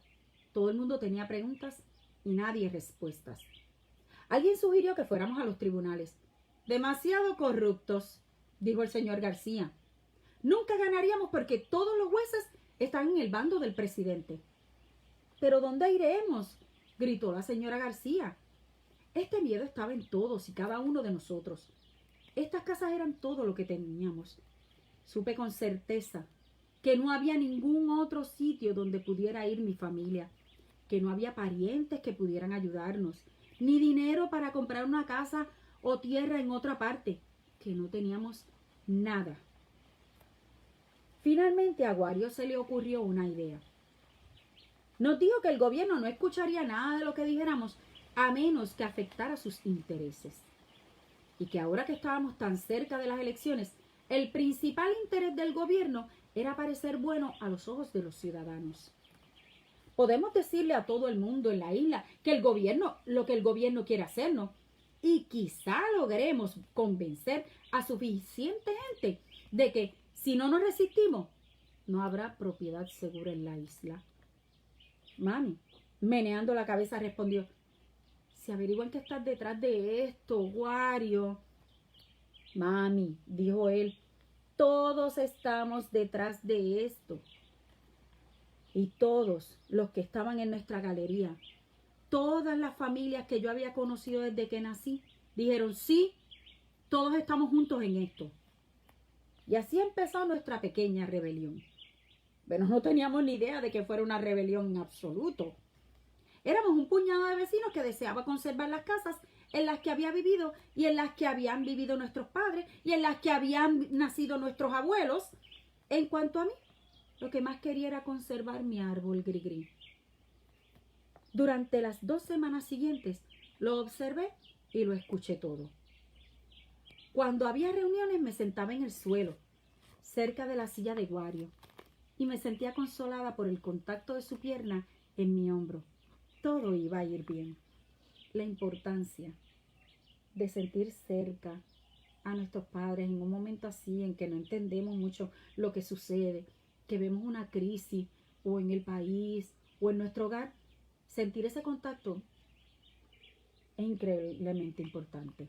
todo el mundo tenía preguntas y nadie respuestas. Alguien sugirió que fuéramos a los tribunales. Demasiado corruptos, dijo el señor García. Nunca ganaríamos porque todos los jueces están en el bando del presidente. ¿Pero dónde iremos?, gritó la señora García. Este miedo estaba en todos y cada uno de nosotros. Estas casas eran todo lo que teníamos. Supe con certeza que no había ningún otro sitio donde pudiera ir mi familia, que no había parientes que pudieran ayudarnos, ni dinero para comprar una casa o tierra en otra parte, que no teníamos nada. Finalmente a Wario se le ocurrió una idea. Nos dijo que el gobierno no escucharía nada de lo que dijéramos a menos que afectara sus intereses. Y que ahora que estábamos tan cerca de las elecciones, el principal interés del gobierno era parecer bueno a los ojos de los ciudadanos. Podemos decirle a todo el mundo en la isla que lo que el gobierno quiere hacernos, y quizá logremos convencer a suficiente gente de que si no nos resistimos, no habrá propiedad segura en la isla. Mami, meneando la cabeza, respondió: si averiguan que estás detrás de esto, Wario. Mami, dijo él, todos estamos detrás de esto. Y todos los que estaban en nuestra galería, todas las familias que yo había conocido desde que nací, dijeron: sí, todos estamos juntos en esto. Y así empezó nuestra pequeña rebelión. Pero no teníamos ni idea de que fuera una rebelión en absoluto. Éramos un puñado de vecinos que deseaba conservar las casas en las que había vivido y en las que habían vivido nuestros padres y en las que habían nacido nuestros abuelos. En cuanto a mí, lo que más quería era conservar mi árbol gris. Durante las 2 semanas siguientes lo observé y lo escuché todo. Cuando había reuniones me sentaba en el suelo, cerca de la silla de Wario, y me sentía consolada por el contacto de su pierna en mi hombro. Todo iba a ir bien. La importancia de sentir cerca a nuestros padres en un momento así en que no entendemos mucho lo que sucede, que vemos una crisis o en el país o en nuestro hogar, sentir ese contacto es increíblemente importante.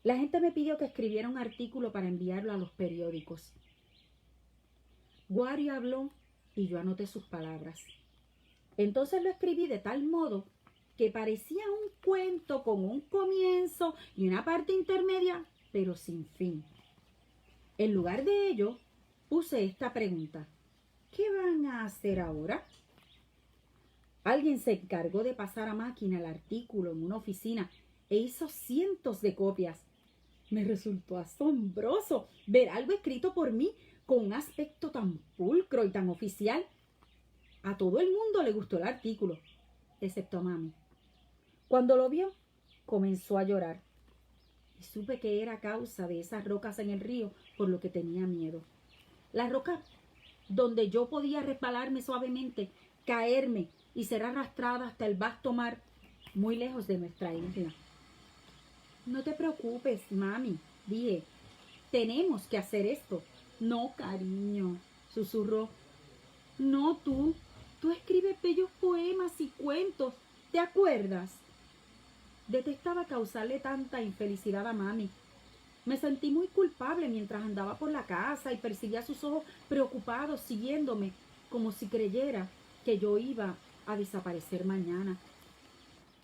La gente me pidió que escribiera un artículo para enviarlo a los periódicos. Wario habló y yo anoté sus palabras. Entonces lo escribí de tal modo que parecía un cuento con un comienzo y una parte intermedia, pero sin fin. En lugar de ello, puse esta pregunta: ¿qué van a hacer ahora? Alguien se encargó de pasar a máquina el artículo en una oficina e hizo cientos de copias. Me resultó asombroso ver algo escrito por mí con un aspecto tan pulcro y tan oficial. A todo el mundo le gustó el artículo, excepto a mami. Cuando lo vio, comenzó a llorar. Y supe que era a causa de esas rocas en el río por lo que tenía miedo. Las rocas donde yo podía resbalarme suavemente, caerme y ser arrastrada hasta el vasto mar muy lejos de nuestra isla. No te preocupes, mami, dije. Tenemos que hacer esto. No, cariño, susurró. No, tú escribes bellos poemas y cuentos, ¿te acuerdas? Detestaba causarle tanta infelicidad a mami. Me sentí muy culpable mientras andaba por la casa y percibía sus ojos preocupados siguiéndome, como si creyera que yo iba a desaparecer mañana.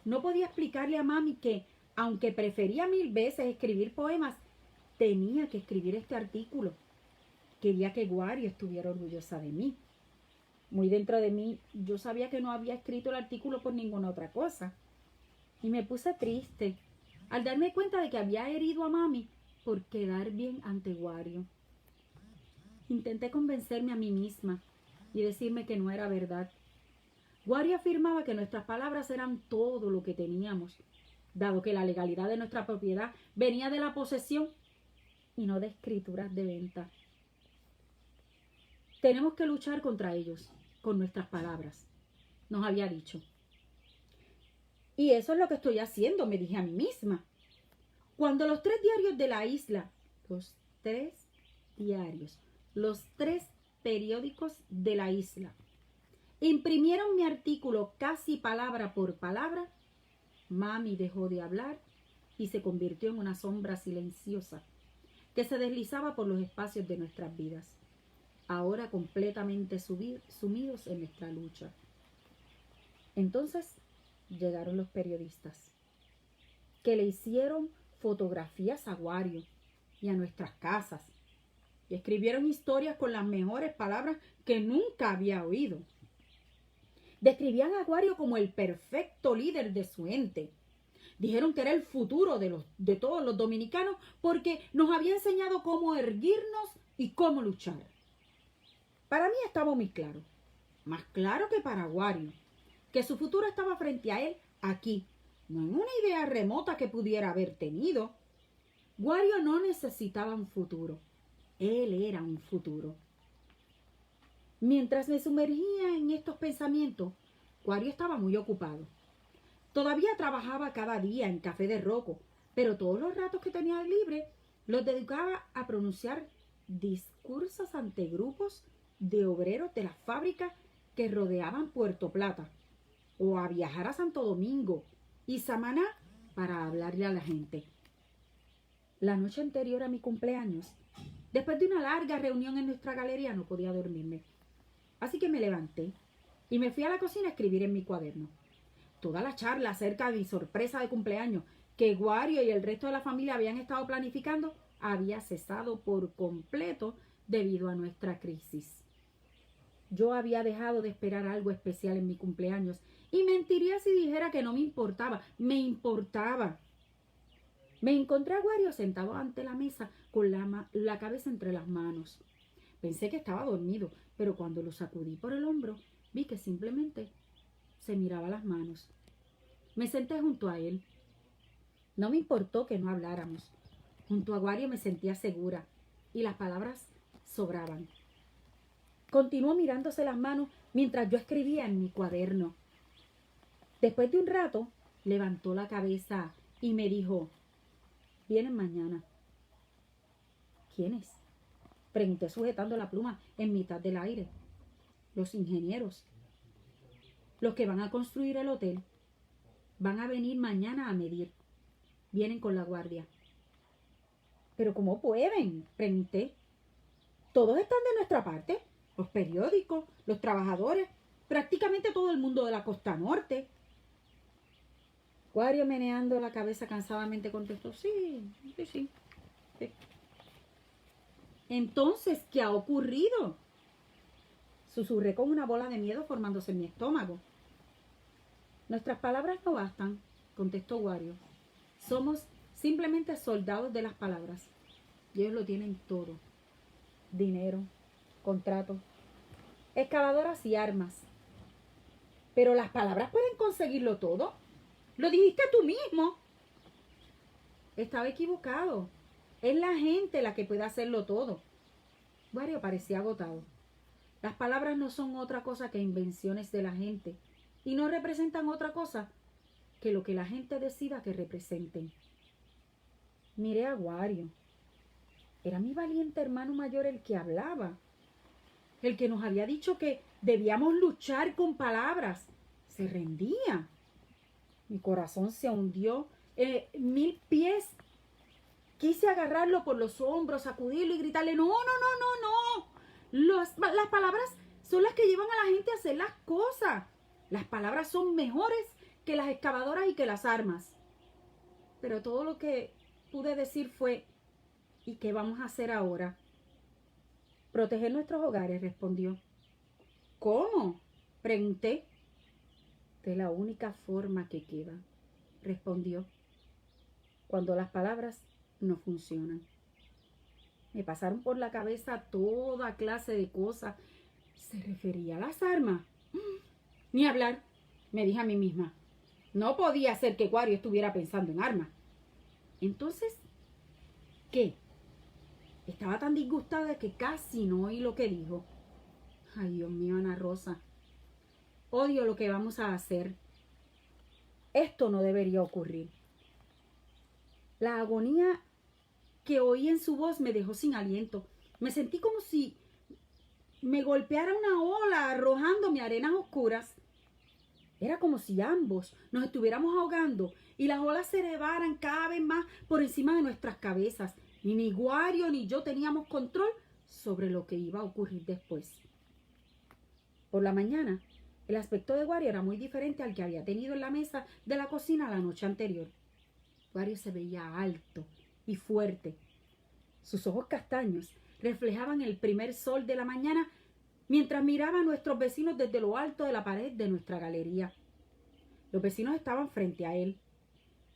No podía explicarle a mami que, aunque prefería 1000 veces escribir poemas, tenía que escribir este artículo. Quería que Wario estuviera orgullosa de mí. Muy dentro de mí, yo sabía que no había escrito el artículo por ninguna otra cosa. Y me puse triste al darme cuenta de que había herido a mami por quedar bien ante Wario. Intenté convencerme a mí misma y decirme que no era verdad. Wario afirmaba que nuestras palabras eran todo lo que teníamos, dado que la legalidad de nuestra propiedad venía de la posesión y no de escrituras de venta. Tenemos que luchar contra ellos con nuestras palabras, nos había dicho. Y eso es lo que estoy haciendo, me dije a mí misma. Cuando los 3 diarios de la isla, los 3 periódicos de la isla, imprimieron mi artículo casi palabra por palabra, mami dejó de hablar y se convirtió en una sombra silenciosa que se deslizaba por los espacios de nuestras vidas, ahora completamente sumidos en nuestra lucha. Entonces llegaron los periodistas, que le hicieron fotografías a Wario y a nuestras casas, y escribieron historias con las mejores palabras que nunca había oído. Describían a Wario como el perfecto líder de su ente. Dijeron que era el futuro de todos los dominicanos porque nos había enseñado cómo erguirnos y cómo luchar. Para mí estaba muy claro, más claro que para Wario, que su futuro estaba frente a él aquí, no en una idea remota que pudiera haber tenido. Wario no necesitaba un futuro, él era un futuro. Mientras me sumergía en estos pensamientos, Wario estaba muy ocupado. Todavía trabajaba cada día en Café de Rocco, pero todos los ratos que tenía libre los dedicaba a pronunciar discursos ante grupos de obreros de las fábricas que rodeaban Puerto Plata, o a viajar a Santo Domingo y Samaná para hablarle a la gente. La noche anterior a mi cumpleaños, después de una larga reunión en nuestra galería, no podía dormirme. Así que me levanté y me fui a la cocina a escribir en mi cuaderno. Toda la charla acerca de mi sorpresa de cumpleaños que Wario y el resto de la familia habían estado planificando había cesado por completo debido a nuestra crisis. Yo había dejado de esperar algo especial en mi cumpleaños y mentiría si dijera que no me importaba. Me importaba. Me encontré a Wario sentado ante la mesa con la cabeza entre las manos. Pensé que estaba dormido, pero cuando lo sacudí por el hombro, vi que simplemente se miraba las manos. Me senté junto a él. No me importó que no habláramos. Junto a Wario me sentía segura y las palabras sobraban. Continuó mirándose las manos mientras yo escribía en mi cuaderno. Después de un rato, levantó la cabeza y me dijo: «Vienen mañana». «¿Quiénes?», pregunté sujetando la pluma en mitad del aire. «Los ingenieros. Los que van a construir el hotel. Van a venir mañana a medir. Vienen con la guardia». «¿Pero cómo pueden?», pregunté. «Todos están de nuestra parte. Los periódicos, los trabajadores, prácticamente todo el mundo de la costa norte». Wario, meneando la cabeza cansadamente, contestó: sí. «Entonces, ¿qué ha ocurrido?», susurré con una bola de miedo formándose en mi estómago. «Nuestras palabras no bastan», contestó Wario. «Somos simplemente soldados de las palabras. Y ellos lo tienen todo: dinero, contratos, excavadoras y armas. Pero las palabras pueden conseguirlo todo. Lo dijiste tú mismo». Estaba equivocado. Es la gente la que puede hacerlo todo. Wario parecía agotado. Las palabras no son otra cosa que invenciones de la gente y no representan otra cosa que lo que la gente decida que representen. Miré a Wario. Era mi valiente hermano mayor el que hablaba, el que nos había dicho que debíamos luchar con palabras. Se rendía. Mi corazón se hundió 1000 pies. Quise agarrarlo por los hombros, sacudirlo y gritarle: «No. Las palabras son las que llevan a la gente a hacer las cosas. Las palabras son mejores que las excavadoras y que las armas». Pero todo lo que pude decir fue: «¿Y qué vamos a hacer ahora?». «Proteger nuestros hogares», respondió. «¿Cómo?», pregunté. «De la única forma que queda», respondió, «cuando las palabras no funcionan». Me pasaron por la cabeza toda clase de cosas. ¿Se refería a las armas? Ni hablar, me dije a mí misma. No podía ser que Wario estuviera pensando en armas. Entonces, ¿qué? Estaba tan disgustada que casi no oí lo que dijo. Ay, Dios mío, Ana Rosa. Odio lo que vamos a hacer. Esto no debería ocurrir. La agonía que oí en su voz me dejó sin aliento. Me sentí como si me golpeara una ola arrojándome arenas oscuras. Era como si ambos nos estuviéramos ahogando y las olas se elevaran cada vez más por encima de nuestras cabezas. Y ni Wario ni yo teníamos control sobre lo que iba a ocurrir después. Por la mañana, el aspecto de Wario era muy diferente al que había tenido en la mesa de la cocina la noche anterior. Wario se veía alto y fuerte. Sus ojos castaños reflejaban el primer sol de la mañana mientras miraba a nuestros vecinos desde lo alto de la pared de nuestra galería. Los vecinos estaban frente a él.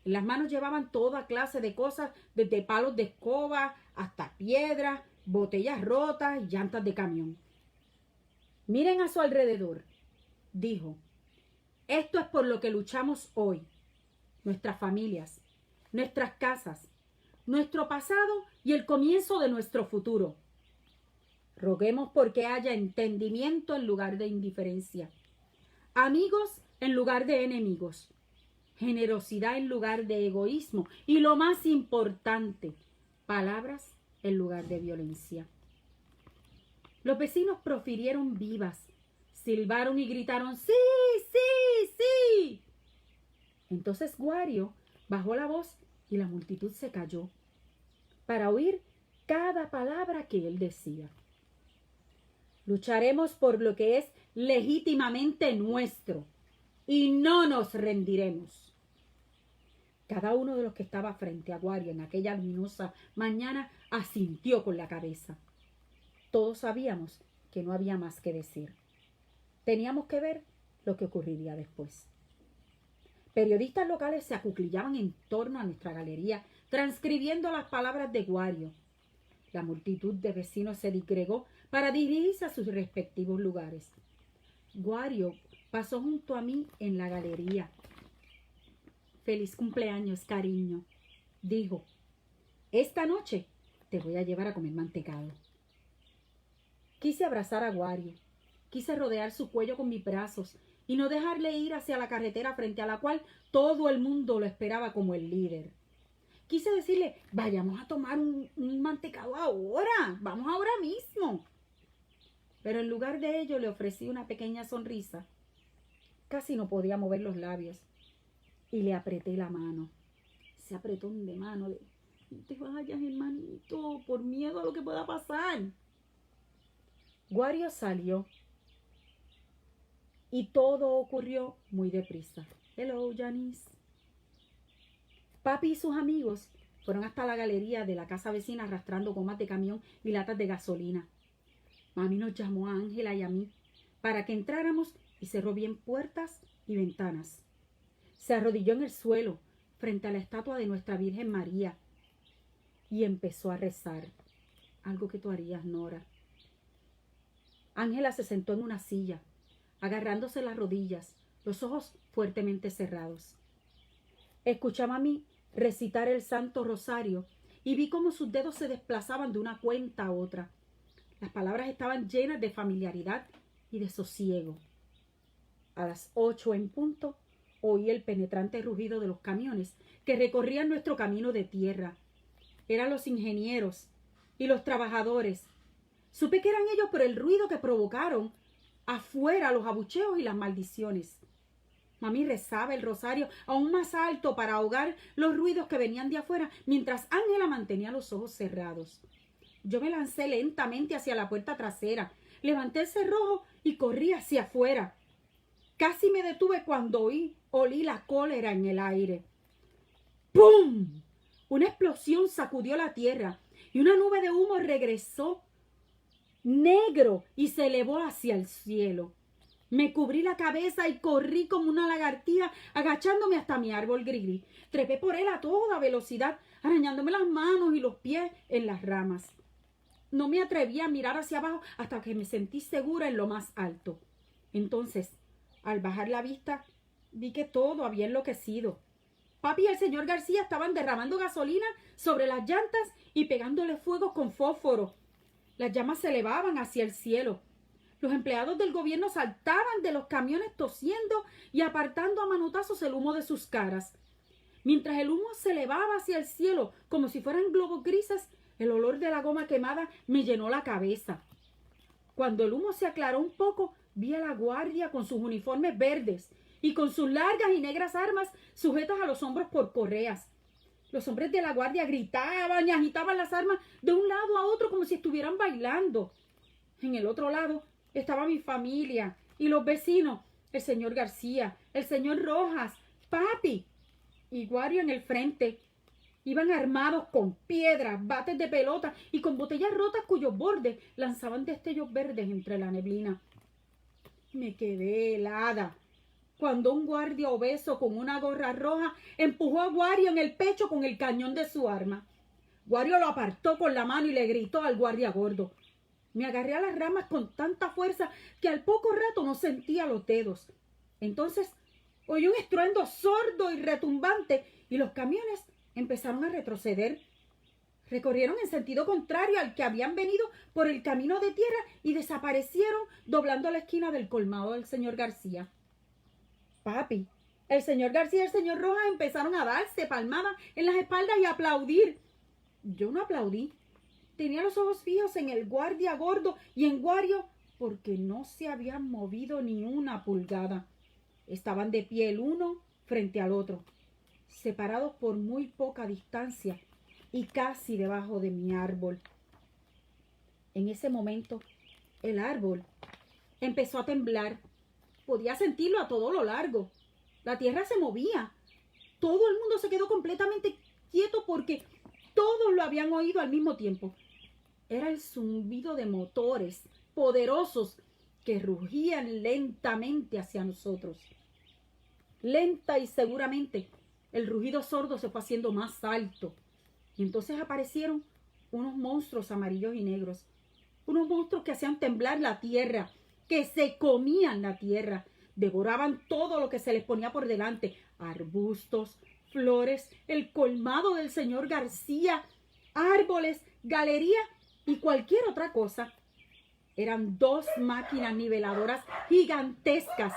En las manos llevaban toda clase de cosas, desde palos de escoba hasta piedras, botellas rotas y llantas de camión. Miren a su alrededor, dijo. Esto es por lo que luchamos hoy. Nuestras familias, nuestras casas, nuestro pasado y el comienzo de nuestro futuro. Roguemos porque haya entendimiento en lugar de indiferencia, amigos en lugar de enemigos, generosidad en lugar de egoísmo y, lo más importante, palabras en lugar de violencia. Los vecinos profirieron vivas, silbaron y gritaron ¡sí, sí, sí! Entonces Wario bajó la voz y la multitud se calló para oír cada palabra que él decía. Lucharemos por lo que es legítimamente nuestro y no nos rendiremos. Cada uno de los que estaba frente a Wario en aquella luminosa mañana asintió con la cabeza. Todos sabíamos que no había más que decir. Teníamos que ver lo que ocurriría después. Periodistas locales se acuclillaban en torno a nuestra galería, transcribiendo las palabras de Wario. La multitud de vecinos se disgregó para dirigirse a sus respectivos lugares. Wario pasó junto a mí en la galería. «Feliz cumpleaños, cariño», dijo. «Esta noche te voy a llevar a comer mantecado». Quise abrazar a Wario. Quise rodear su cuello con mis brazos y no dejarle ir hacia la carretera frente a la cual todo el mundo lo esperaba como el líder. Quise decirle, vayamos a tomar un mantecado ahora, vamos ahora mismo. Pero en lugar de ello le ofrecí una pequeña sonrisa. Casi no podía mover los labios y le apreté la mano. Ese apretón de mano de, no te vayas, hermanito, por miedo a lo que pueda pasar. Wario salió y todo ocurrió muy deprisa. Hello, Janice. Papi y sus amigos fueron hasta la galería de la casa vecina arrastrando gomas de camión y latas de gasolina. Mami nos llamó a Ángela y a mí para que entráramos y cerró bien puertas y ventanas. Se arrodilló en el suelo frente a la estatua de nuestra Virgen María y empezó a rezar. Algo que tú harías, Nora. Ángela se sentó en una silla, agarrándose las rodillas, los ojos fuertemente cerrados. Escuchaba a mí recitar el Santo Rosario y vi cómo sus dedos se desplazaban de una cuenta a otra. Las palabras estaban llenas de familiaridad y de sosiego. A las 8 en punto oí el penetrante rugido de los camiones que recorrían nuestro camino de tierra. Eran los ingenieros y los trabajadores. Supe que eran ellos por el ruido que provocaron afuera, los abucheos y las maldiciones. Mami rezaba el rosario aún más alto para ahogar los ruidos que venían de afuera, mientras Ángela mantenía los ojos cerrados. Yo me lancé lentamente hacia la puerta trasera, levanté el cerrojo y corrí hacia afuera. Casi me detuve cuando olí la cólera en el aire. ¡Pum! Una explosión sacudió la tierra y una nube de humo regresó negro y se elevó hacia el cielo. Me cubrí la cabeza y corrí como una lagartija, agachándome hasta mi árbol gris. Trepé por él a toda velocidad, arañándome las manos y los pies en las ramas. No me atreví a mirar hacia abajo hasta que me sentí segura en lo más alto. Entonces, al bajar la vista, vi que todo había enloquecido. Papi y el señor García estaban derramando gasolina sobre las llantas y pegándole fuego con fósforo. Las llamas se elevaban hacia el cielo. Los empleados del gobierno saltaban de los camiones tosiendo y apartando a manotazos el humo de sus caras. Mientras el humo se elevaba hacia el cielo como si fueran globos grises, el olor de la goma quemada me llenó la cabeza. Cuando el humo se aclaró un poco, vi a la guardia con sus uniformes verdes y con sus largas y negras armas sujetas a los hombros por correas. Los hombres de la guardia gritaban y agitaban las armas de un lado a otro como si estuvieran bailando. En el otro lado estaba mi familia y los vecinos, el señor García, el señor Rojas, papi y Wario en el frente. Iban armados con piedras, bates de pelota y con botellas rotas cuyos bordes lanzaban destellos verdes entre la neblina. Me quedé helada cuando un guardia obeso con una gorra roja empujó a Wario en el pecho con el cañón de su arma. Wario lo apartó con la mano y le gritó al guardia gordo. Me agarré a las ramas con tanta fuerza que al poco rato no sentía los dedos. Entonces oí un estruendo sordo y retumbante y los camiones empezaron a retroceder. Recorrieron en sentido contrario al que habían venido por el camino de tierra y desaparecieron doblando la esquina del colmado del señor García. Papi, el señor García y el señor Rojas empezaron a darse palmadas en las espaldas y a aplaudir. Yo no aplaudí. Tenía los ojos fijos en el guardia gordo y en Wario porque no se habían movido ni una pulgada. Estaban de pie el uno frente al otro, separados por muy poca distancia y casi debajo de mi árbol. En ese momento, el árbol empezó a temblar. Podía sentirlo a todo lo largo. La tierra se movía. Todo el mundo se quedó completamente quieto porque todos lo habían oído al mismo tiempo. Era el zumbido de motores poderosos que rugían lentamente hacia nosotros. Lenta y seguramente, el rugido sordo se fue haciendo más alto. Y entonces aparecieron unos monstruos amarillos y negros. Unos monstruos que hacían temblar la tierra, que se comían la tierra, devoraban todo lo que se les ponía por delante. Arbustos, flores, el colmado del señor García, árboles, galería y cualquier otra cosa. Eran 2 máquinas niveladoras gigantescas,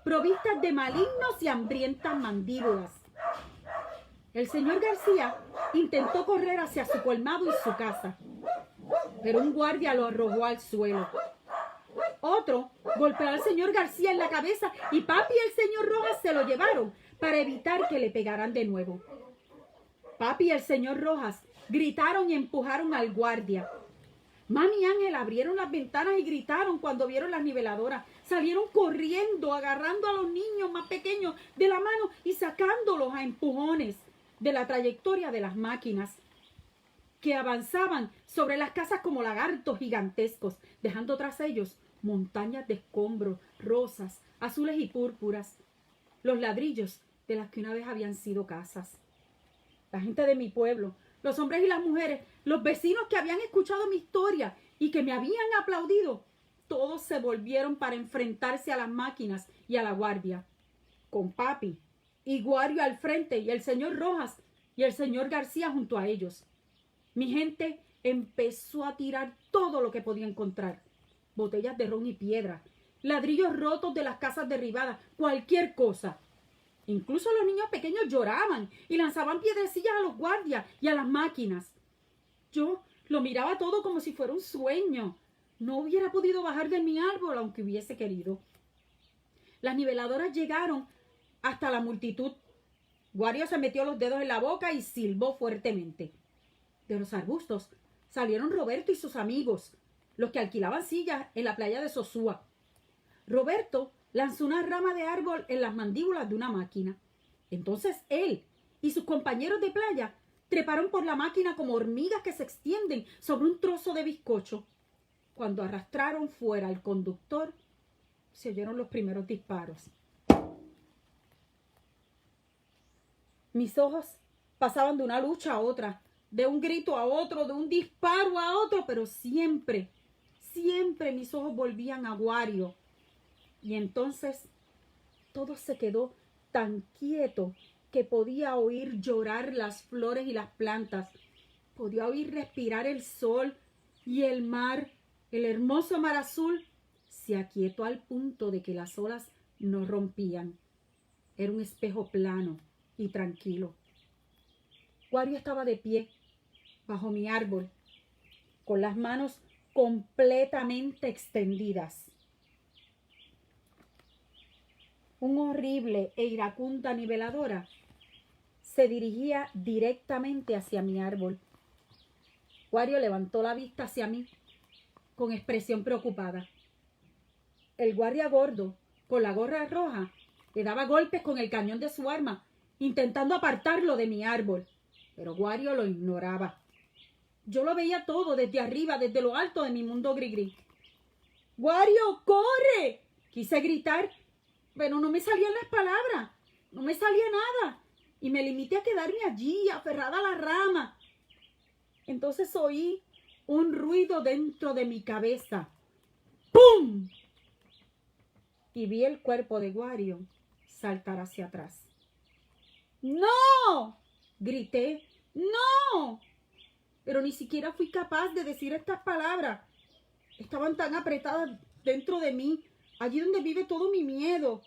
provistas de malignos y hambrientas mandíbulas. El señor García intentó correr hacia su colmado y su casa, pero un guardia lo arrojó al suelo. Otro golpeó al señor García en la cabeza y Papi y el señor Rojas se lo llevaron para evitar que le pegaran de nuevo. Papi y el señor Rojas gritaron y empujaron al guardia. Mami y Ángel abrieron las ventanas y gritaron cuando vieron las niveladoras. Salieron corriendo, agarrando a los niños más pequeños de la mano y sacándolos a empujones de la trayectoria de las máquinas, que avanzaban sobre las casas como lagartos gigantescos, dejando tras ellos montañas de escombros, rosas, azules y púrpuras, los ladrillos de las que una vez habían sido casas. La gente de mi pueblo, los hombres y las mujeres, los vecinos que habían escuchado mi historia y que me habían aplaudido, todos se volvieron para enfrentarse a las máquinas y a la guardia, con Papi y Wario al frente y el señor Rojas y el señor García junto a ellos. Mi gente empezó a tirar todo lo que podía encontrar. Botellas de ron y piedra, ladrillos rotos de las casas derribadas, cualquier cosa. Incluso los niños pequeños lloraban y lanzaban piedrecillas a los guardias y a las máquinas. Yo lo miraba todo como si fuera un sueño. No hubiera podido bajar de mi árbol aunque hubiese querido. Las niveladoras llegaron hasta la multitud. Wario se metió los dedos en la boca y silbó fuertemente. De los arbustos salieron Roberto y sus amigos, los que alquilaban sillas en la playa de Sosúa. Roberto lanzó una rama de árbol en las mandíbulas de una máquina. Entonces él y sus compañeros de playa treparon por la máquina como hormigas que se extienden sobre un trozo de bizcocho. Cuando arrastraron fuera al conductor, se oyeron los primeros disparos. Mis ojos pasaban de una lucha a otra, de un grito a otro, de un disparo a otro, pero siempre mis ojos volvían a Wario. Y entonces todo se quedó tan quieto que podía oír llorar las flores y las plantas. Podía oír respirar el sol y el mar. El hermoso mar azul se aquietó al punto de que las olas no rompían. Era un espejo plano y tranquilo. Wario estaba de pie bajo mi árbol, con las manos completamente extendidas. Una horrible e iracunda niveladora se dirigía directamente hacia mi árbol. Wario levantó la vista hacia mí con expresión preocupada. El guardia gordo, con la gorra roja, le daba golpes con el cañón de su arma, intentando apartarlo de mi árbol. pero Wario lo ignoraba. Yo lo veía todo desde arriba, desde lo alto de mi mundo gris. ¡Wario, corre! Quise gritar, pero no me salían las palabras, no me salía nada. Y me limité a quedarme allí, aferrada a la rama. Entonces oí un ruido dentro de mi cabeza. ¡Pum! Y vi el cuerpo de Wario saltar hacia atrás. ¡No! Grité. ¡No! Pero ni siquiera fui capaz de decir estas palabras. Estaban tan apretadas dentro de mí, allí donde vive todo mi miedo.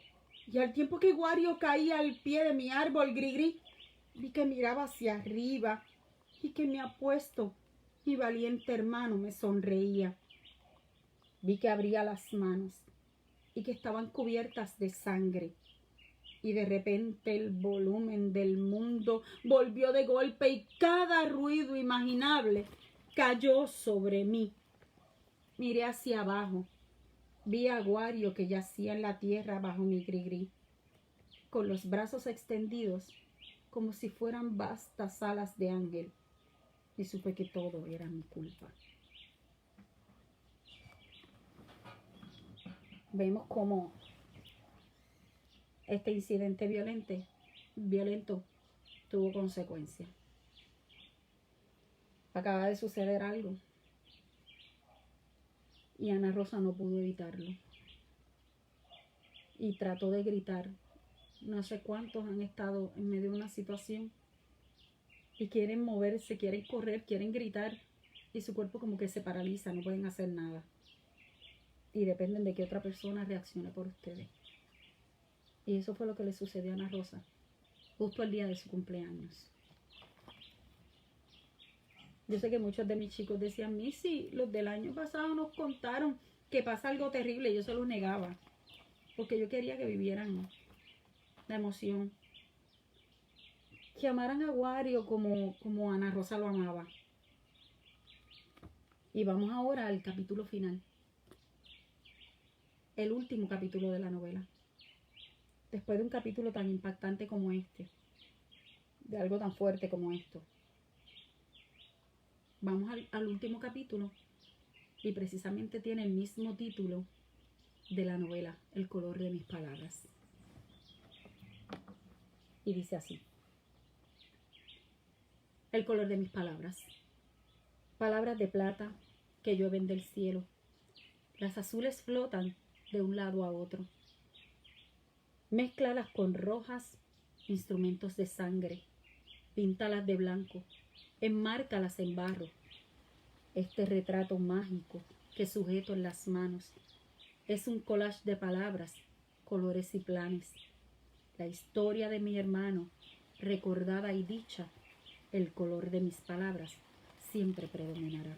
Y al tiempo que Wario caía al pie de mi árbol gris, vi que miraba hacia arriba y que mi apuesto y valiente hermano me sonreía. Vi que abría las manos y que estaban cubiertas de sangre. Y de repente el volumen del mundo volvió de golpe y cada ruido imaginable cayó sobre mí. Miré hacia abajo. Vi a Wario que yacía en la tierra bajo mi gris, con los brazos extendidos como si fueran vastas alas de ángel. Y supe que todo era mi culpa. Vemos cómo este incidente violento tuvo consecuencias. Acaba de suceder algo y Ana Rosa no pudo evitarlo y trató de gritar. No sé cuántos han estado en medio de una situación y quieren moverse, quieren correr, quieren gritar y su cuerpo como que se paraliza, no pueden hacer nada y dependen de que otra persona reaccione por ustedes. Y eso fue lo que le sucedió a Ana Rosa justo el día de su cumpleaños. Yo sé que muchos de mis chicos decían, Missy, los del año pasado nos contaron que pasa algo terrible. Yo se los negaba, porque yo quería que vivieran la emoción. Que amaran a Wario como Ana Rosa lo amaba. Y vamos ahora al capítulo final. El último capítulo de la novela. Después de un capítulo tan impactante como este, de algo tan fuerte como esto, vamos al último capítulo y precisamente tiene el mismo título de la novela, El color de mis palabras. Y dice así: el color de mis palabras. Palabras de plata que llueven del cielo. Las azules flotan de un lado a otro. Mézclalas con rojas, instrumentos de sangre. Píntalas de blanco. Enmárcalas en barro. Este retrato mágico que sujeto en las manos es un collage de palabras, colores y planes. La historia de mi hermano, recordada y dicha, el color de mis palabras siempre predominará.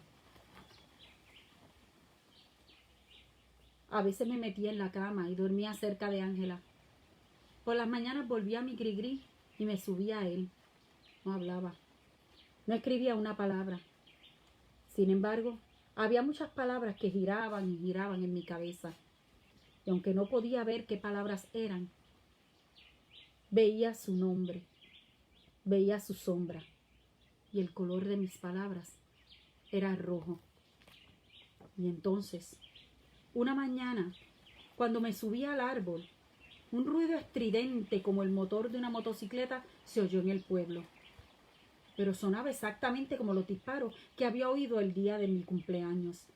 A veces me metía en la cama y dormía cerca de Ángela. Por las mañanas volvía a mi gris y me subía a él. No hablaba, no escribía una palabra. Sin embargo, había muchas palabras que giraban y giraban en mi cabeza. Y aunque no podía ver qué palabras eran, veía su nombre, veía su sombra. Y el color de mis palabras era rojo. Y entonces, una mañana, cuando me subía al árbol, un ruido estridente como el motor de una motocicleta se oyó en el pueblo. Pero sonaba exactamente como los disparos que había oído el día de mi cumpleaños.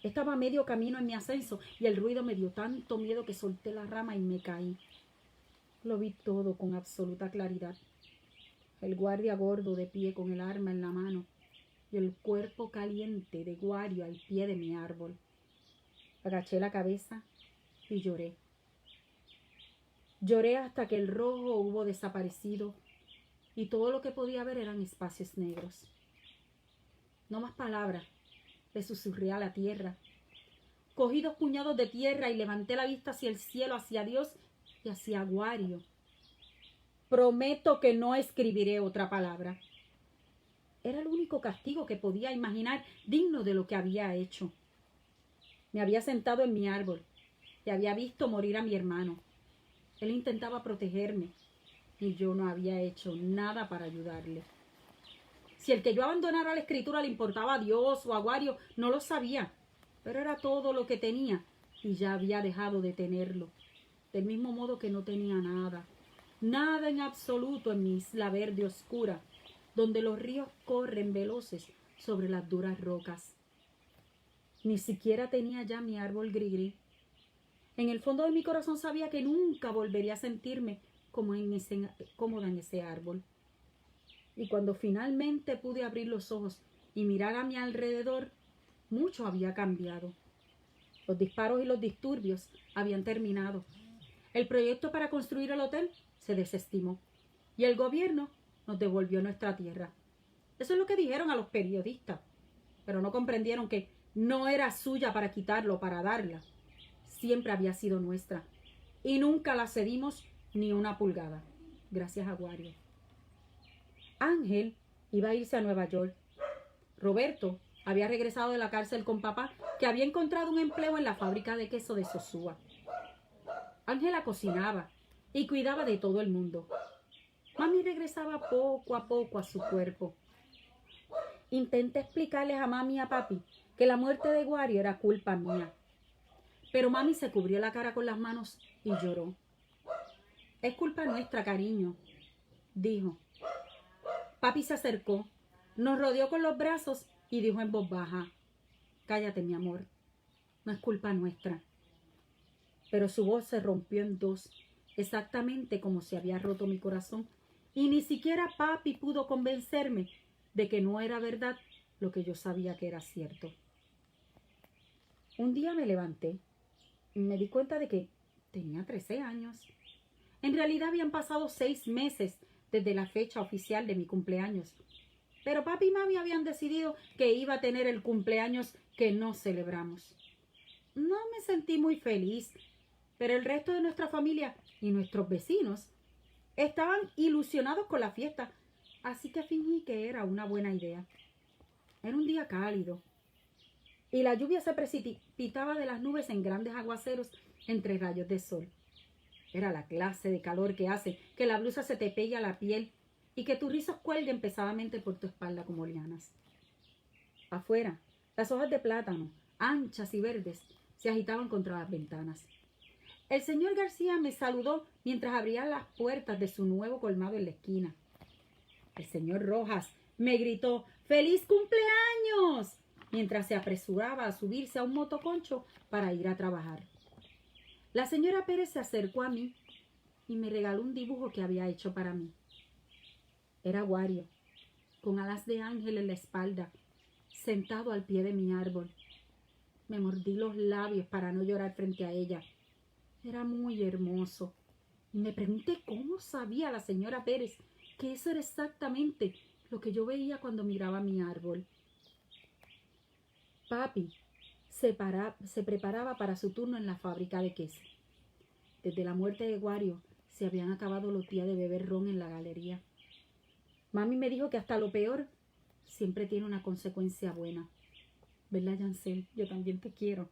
Estaba a medio camino en mi ascenso y el ruido me dio tanto miedo que solté la rama y me caí. Lo vi todo con absoluta claridad. El guardia gordo de pie con el arma en la mano y el cuerpo caliente de Wario al pie de mi árbol. Agaché la cabeza y lloré. Lloré hasta que el rojo hubo desaparecido y todo lo que podía ver eran espacios negros. No más palabras, le susurré a la tierra. Cogí 2 puñados de tierra y levanté la vista hacia el cielo, hacia Dios y hacia Wario. Prometo que no escribiré otra palabra. Era el único castigo que podía imaginar digno de lo que había hecho. Me había sentado en mi árbol y había visto morir a mi hermano. Él intentaba protegerme y yo no había hecho nada para ayudarle. Si el que yo abandonara la escritura le importaba a Dios o a Wario, no lo sabía. Pero era todo lo que tenía y ya había dejado de tenerlo. Del mismo modo que no tenía nada. Nada en absoluto en mi isla verde oscura, donde los ríos corren veloces sobre las duras rocas. Ni siquiera tenía ya mi árbol gris. En el fondo de mi corazón sabía que nunca volvería a sentirme cómoda en ese árbol. Y cuando finalmente pude abrir los ojos y mirar a mi alrededor, mucho había cambiado. Los disparos y los disturbios habían terminado. El proyecto para construir el hotel se desestimó y el gobierno nos devolvió nuestra tierra. Eso es lo que dijeron a los periodistas, pero no comprendieron que no era suya para quitarlo o para darla. Siempre había sido nuestra y nunca la cedimos ni una pulgada, gracias a Wario. Ángel iba a irse a Nueva York. Roberto había regresado de la cárcel con papá, que había encontrado un empleo en la fábrica de queso de Sosúa. Ángela cocinaba y cuidaba de todo el mundo. Mami regresaba poco a poco a su cuerpo. Intenté explicarles a mami y a papi que la muerte de Wario era culpa mía. Pero mami se cubrió la cara con las manos y lloró. Es culpa nuestra, cariño, dijo. Papi se acercó, nos rodeó con los brazos y dijo en voz baja: cállate, mi amor, no es culpa nuestra. Pero su voz se rompió en dos, exactamente como se había roto mi corazón, y ni siquiera papi pudo convencerme de que no era verdad lo que yo sabía que era cierto. Un día me levanté y me di cuenta de que tenía 13 años. En realidad habían pasado 6 meses desde la fecha oficial de mi cumpleaños. Pero papi y mami habían decidido que iba a tener el cumpleaños que no celebramos. No me sentí muy feliz, pero el resto de nuestra familia y nuestros vecinos estaban ilusionados con la fiesta, así que fingí que era una buena idea. Era un día cálido y la lluvia se precipitaba de las nubes en grandes aguaceros entre rayos de sol. Era la clase de calor que hace que la blusa se te pegue a la piel y que tus rizos cuelguen pesadamente por tu espalda como lianas. Afuera, las hojas de plátano, anchas y verdes, se agitaban contra las ventanas. El señor García me saludó mientras abría las puertas de su nuevo colmado en la esquina. El señor Rojas me gritó ¡Feliz cumpleaños!, mientras se apresuraba a subirse a un motoconcho para ir a trabajar. La señora Pérez se acercó a mí y me regaló un dibujo que había hecho para mí. Era Wario, con alas de ángel en la espalda, sentado al pie de mi árbol. Me mordí los labios para no llorar frente a ella. Era muy hermoso. Y me pregunté cómo sabía la señora Pérez que eso era exactamente lo que yo veía cuando miraba mi árbol. Papi se preparaba para su turno en la fábrica de queso. Desde la muerte de Wario se habían acabado los días de beber ron en la galería. Mami me dijo que hasta lo peor siempre tiene una consecuencia buena. ¿Verdad, Yancel? Yo también te quiero.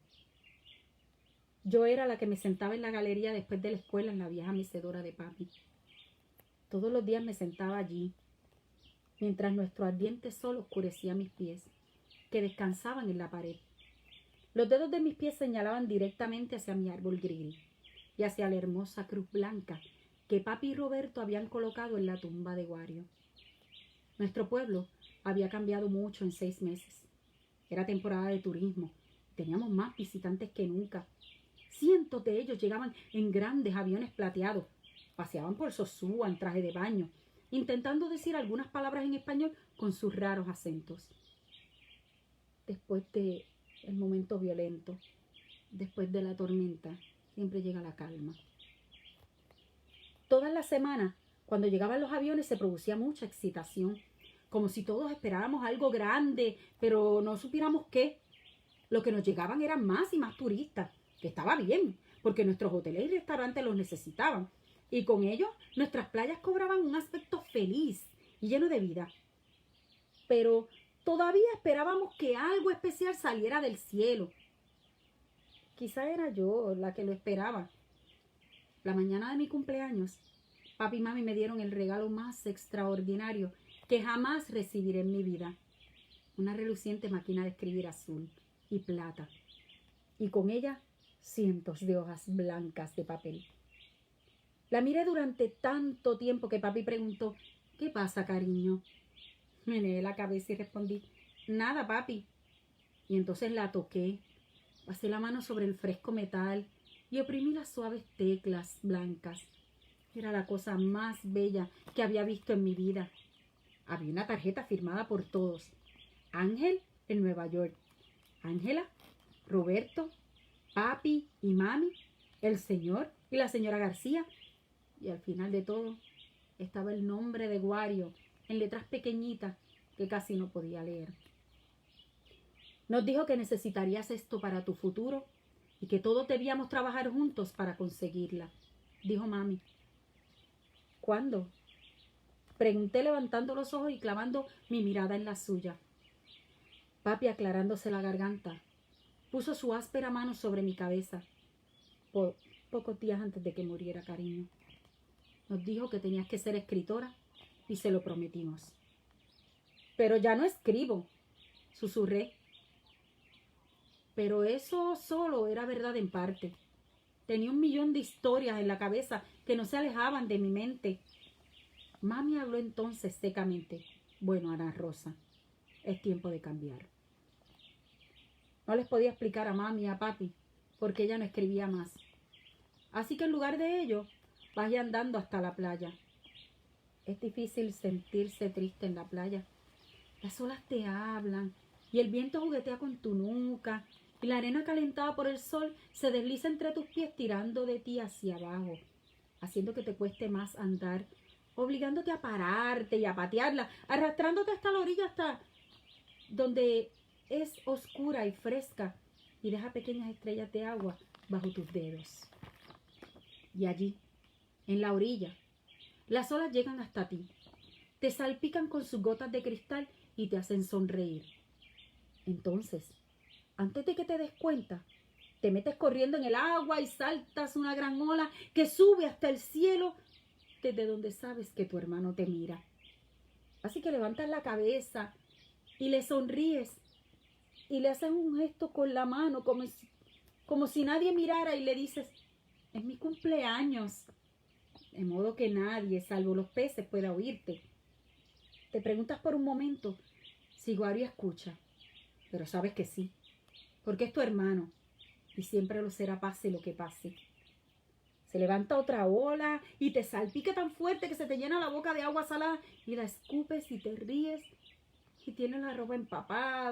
Yo era la que me sentaba en la galería después de la escuela en la vieja mecedora de papi. Todos los días me sentaba allí, mientras nuestro ardiente sol oscurecía mis pies, que descansaban en la pared. Los dedos de mis pies señalaban directamente hacia mi árbol gris y hacia la hermosa cruz blanca que papi y Roberto habían colocado en la tumba de Wario. Nuestro pueblo había cambiado mucho en 6 meses. Era temporada de turismo. Teníamos más visitantes que nunca. Cientos de ellos llegaban en grandes aviones plateados. Paseaban por Sosúa en traje de baño, intentando decir algunas palabras en español con sus raros acentos. Después del momento violento, después de la tormenta, siempre llega la calma. Todas las semanas, cuando llegaban los aviones, se producía mucha excitación, como si todos esperáramos algo grande, pero no supiéramos qué. Lo que nos llegaban eran más y más turistas, que estaba bien, porque nuestros hoteles y restaurantes los necesitaban, y con ellos nuestras playas cobraban un aspecto feliz y lleno de vida. Pero todavía esperábamos que algo especial saliera del cielo. Quizá era yo la que lo esperaba. La mañana de mi cumpleaños, papi y mami me dieron el regalo más extraordinario que jamás recibiré en mi vida. Una reluciente máquina de escribir azul y plata, y con ella cientos de hojas blancas de papel. La miré durante tanto tiempo que papi preguntó: ¿qué pasa, cariño? Meneé la cabeza y respondí: nada, papi. Y entonces la toqué, pasé la mano sobre el fresco metal y oprimí las suaves teclas blancas. Era la cosa más bella que había visto en mi vida. Había una tarjeta firmada por todos: Ángel en Nueva York, Ángela, Roberto, papi y mami, el señor y la señora García. Y al final de todo estaba el nombre de Wario en letras pequeñitas que casi no podía leer. Nos dijo que necesitarías esto para tu futuro y que todos debíamos trabajar juntos para conseguirla, dijo mami. ¿Cuándo? Pregunté levantando los ojos y clavando mi mirada en la suya. Papi, aclarándose la garganta, puso su áspera mano sobre mi cabeza. Pocos días antes de que muriera, cariño. Nos dijo que tenías que ser escritora y se lo prometimos. Pero ya no escribo, susurré. Pero eso solo era verdad en parte. Tenía 1.000.000 de historias en la cabeza que no se alejaban de mi mente. Mami habló entonces secamente. Bueno, Ana Rosa, es tiempo de cambiar. No les podía explicar a mami y a papi porque ella no escribía más. Así que en lugar de ello, vaya andando hasta la playa. Es difícil sentirse triste en la playa. Las olas te hablan y el viento juguetea con tu nuca y la arena calentada por el sol se desliza entre tus pies tirando de ti hacia abajo, haciendo que te cueste más andar, obligándote a pararte y a patearla, arrastrándote hasta la orilla, hasta donde es oscura y fresca y deja pequeñas estrellas de agua bajo tus dedos. Y allí, en la orilla, las olas llegan hasta ti, te salpican con sus gotas de cristal y te hacen sonreír. Entonces, antes de que te des cuenta, te metes corriendo en el agua y saltas una gran ola que sube hasta el cielo, desde donde sabes que tu hermano te mira. Así que levantas la cabeza y le sonríes y le haces un gesto con la mano como si nadie mirara y le dices: es mi cumpleaños. De modo que nadie, salvo los peces, pueda oírte. Te preguntas por un momento si Wario escucha, pero sabes que sí, porque es tu hermano y siempre lo será, pase lo que pase. Se levanta otra ola y te salpica tan fuerte que se te llena la boca de agua salada y la escupes y te ríes y tienes la ropa empapada.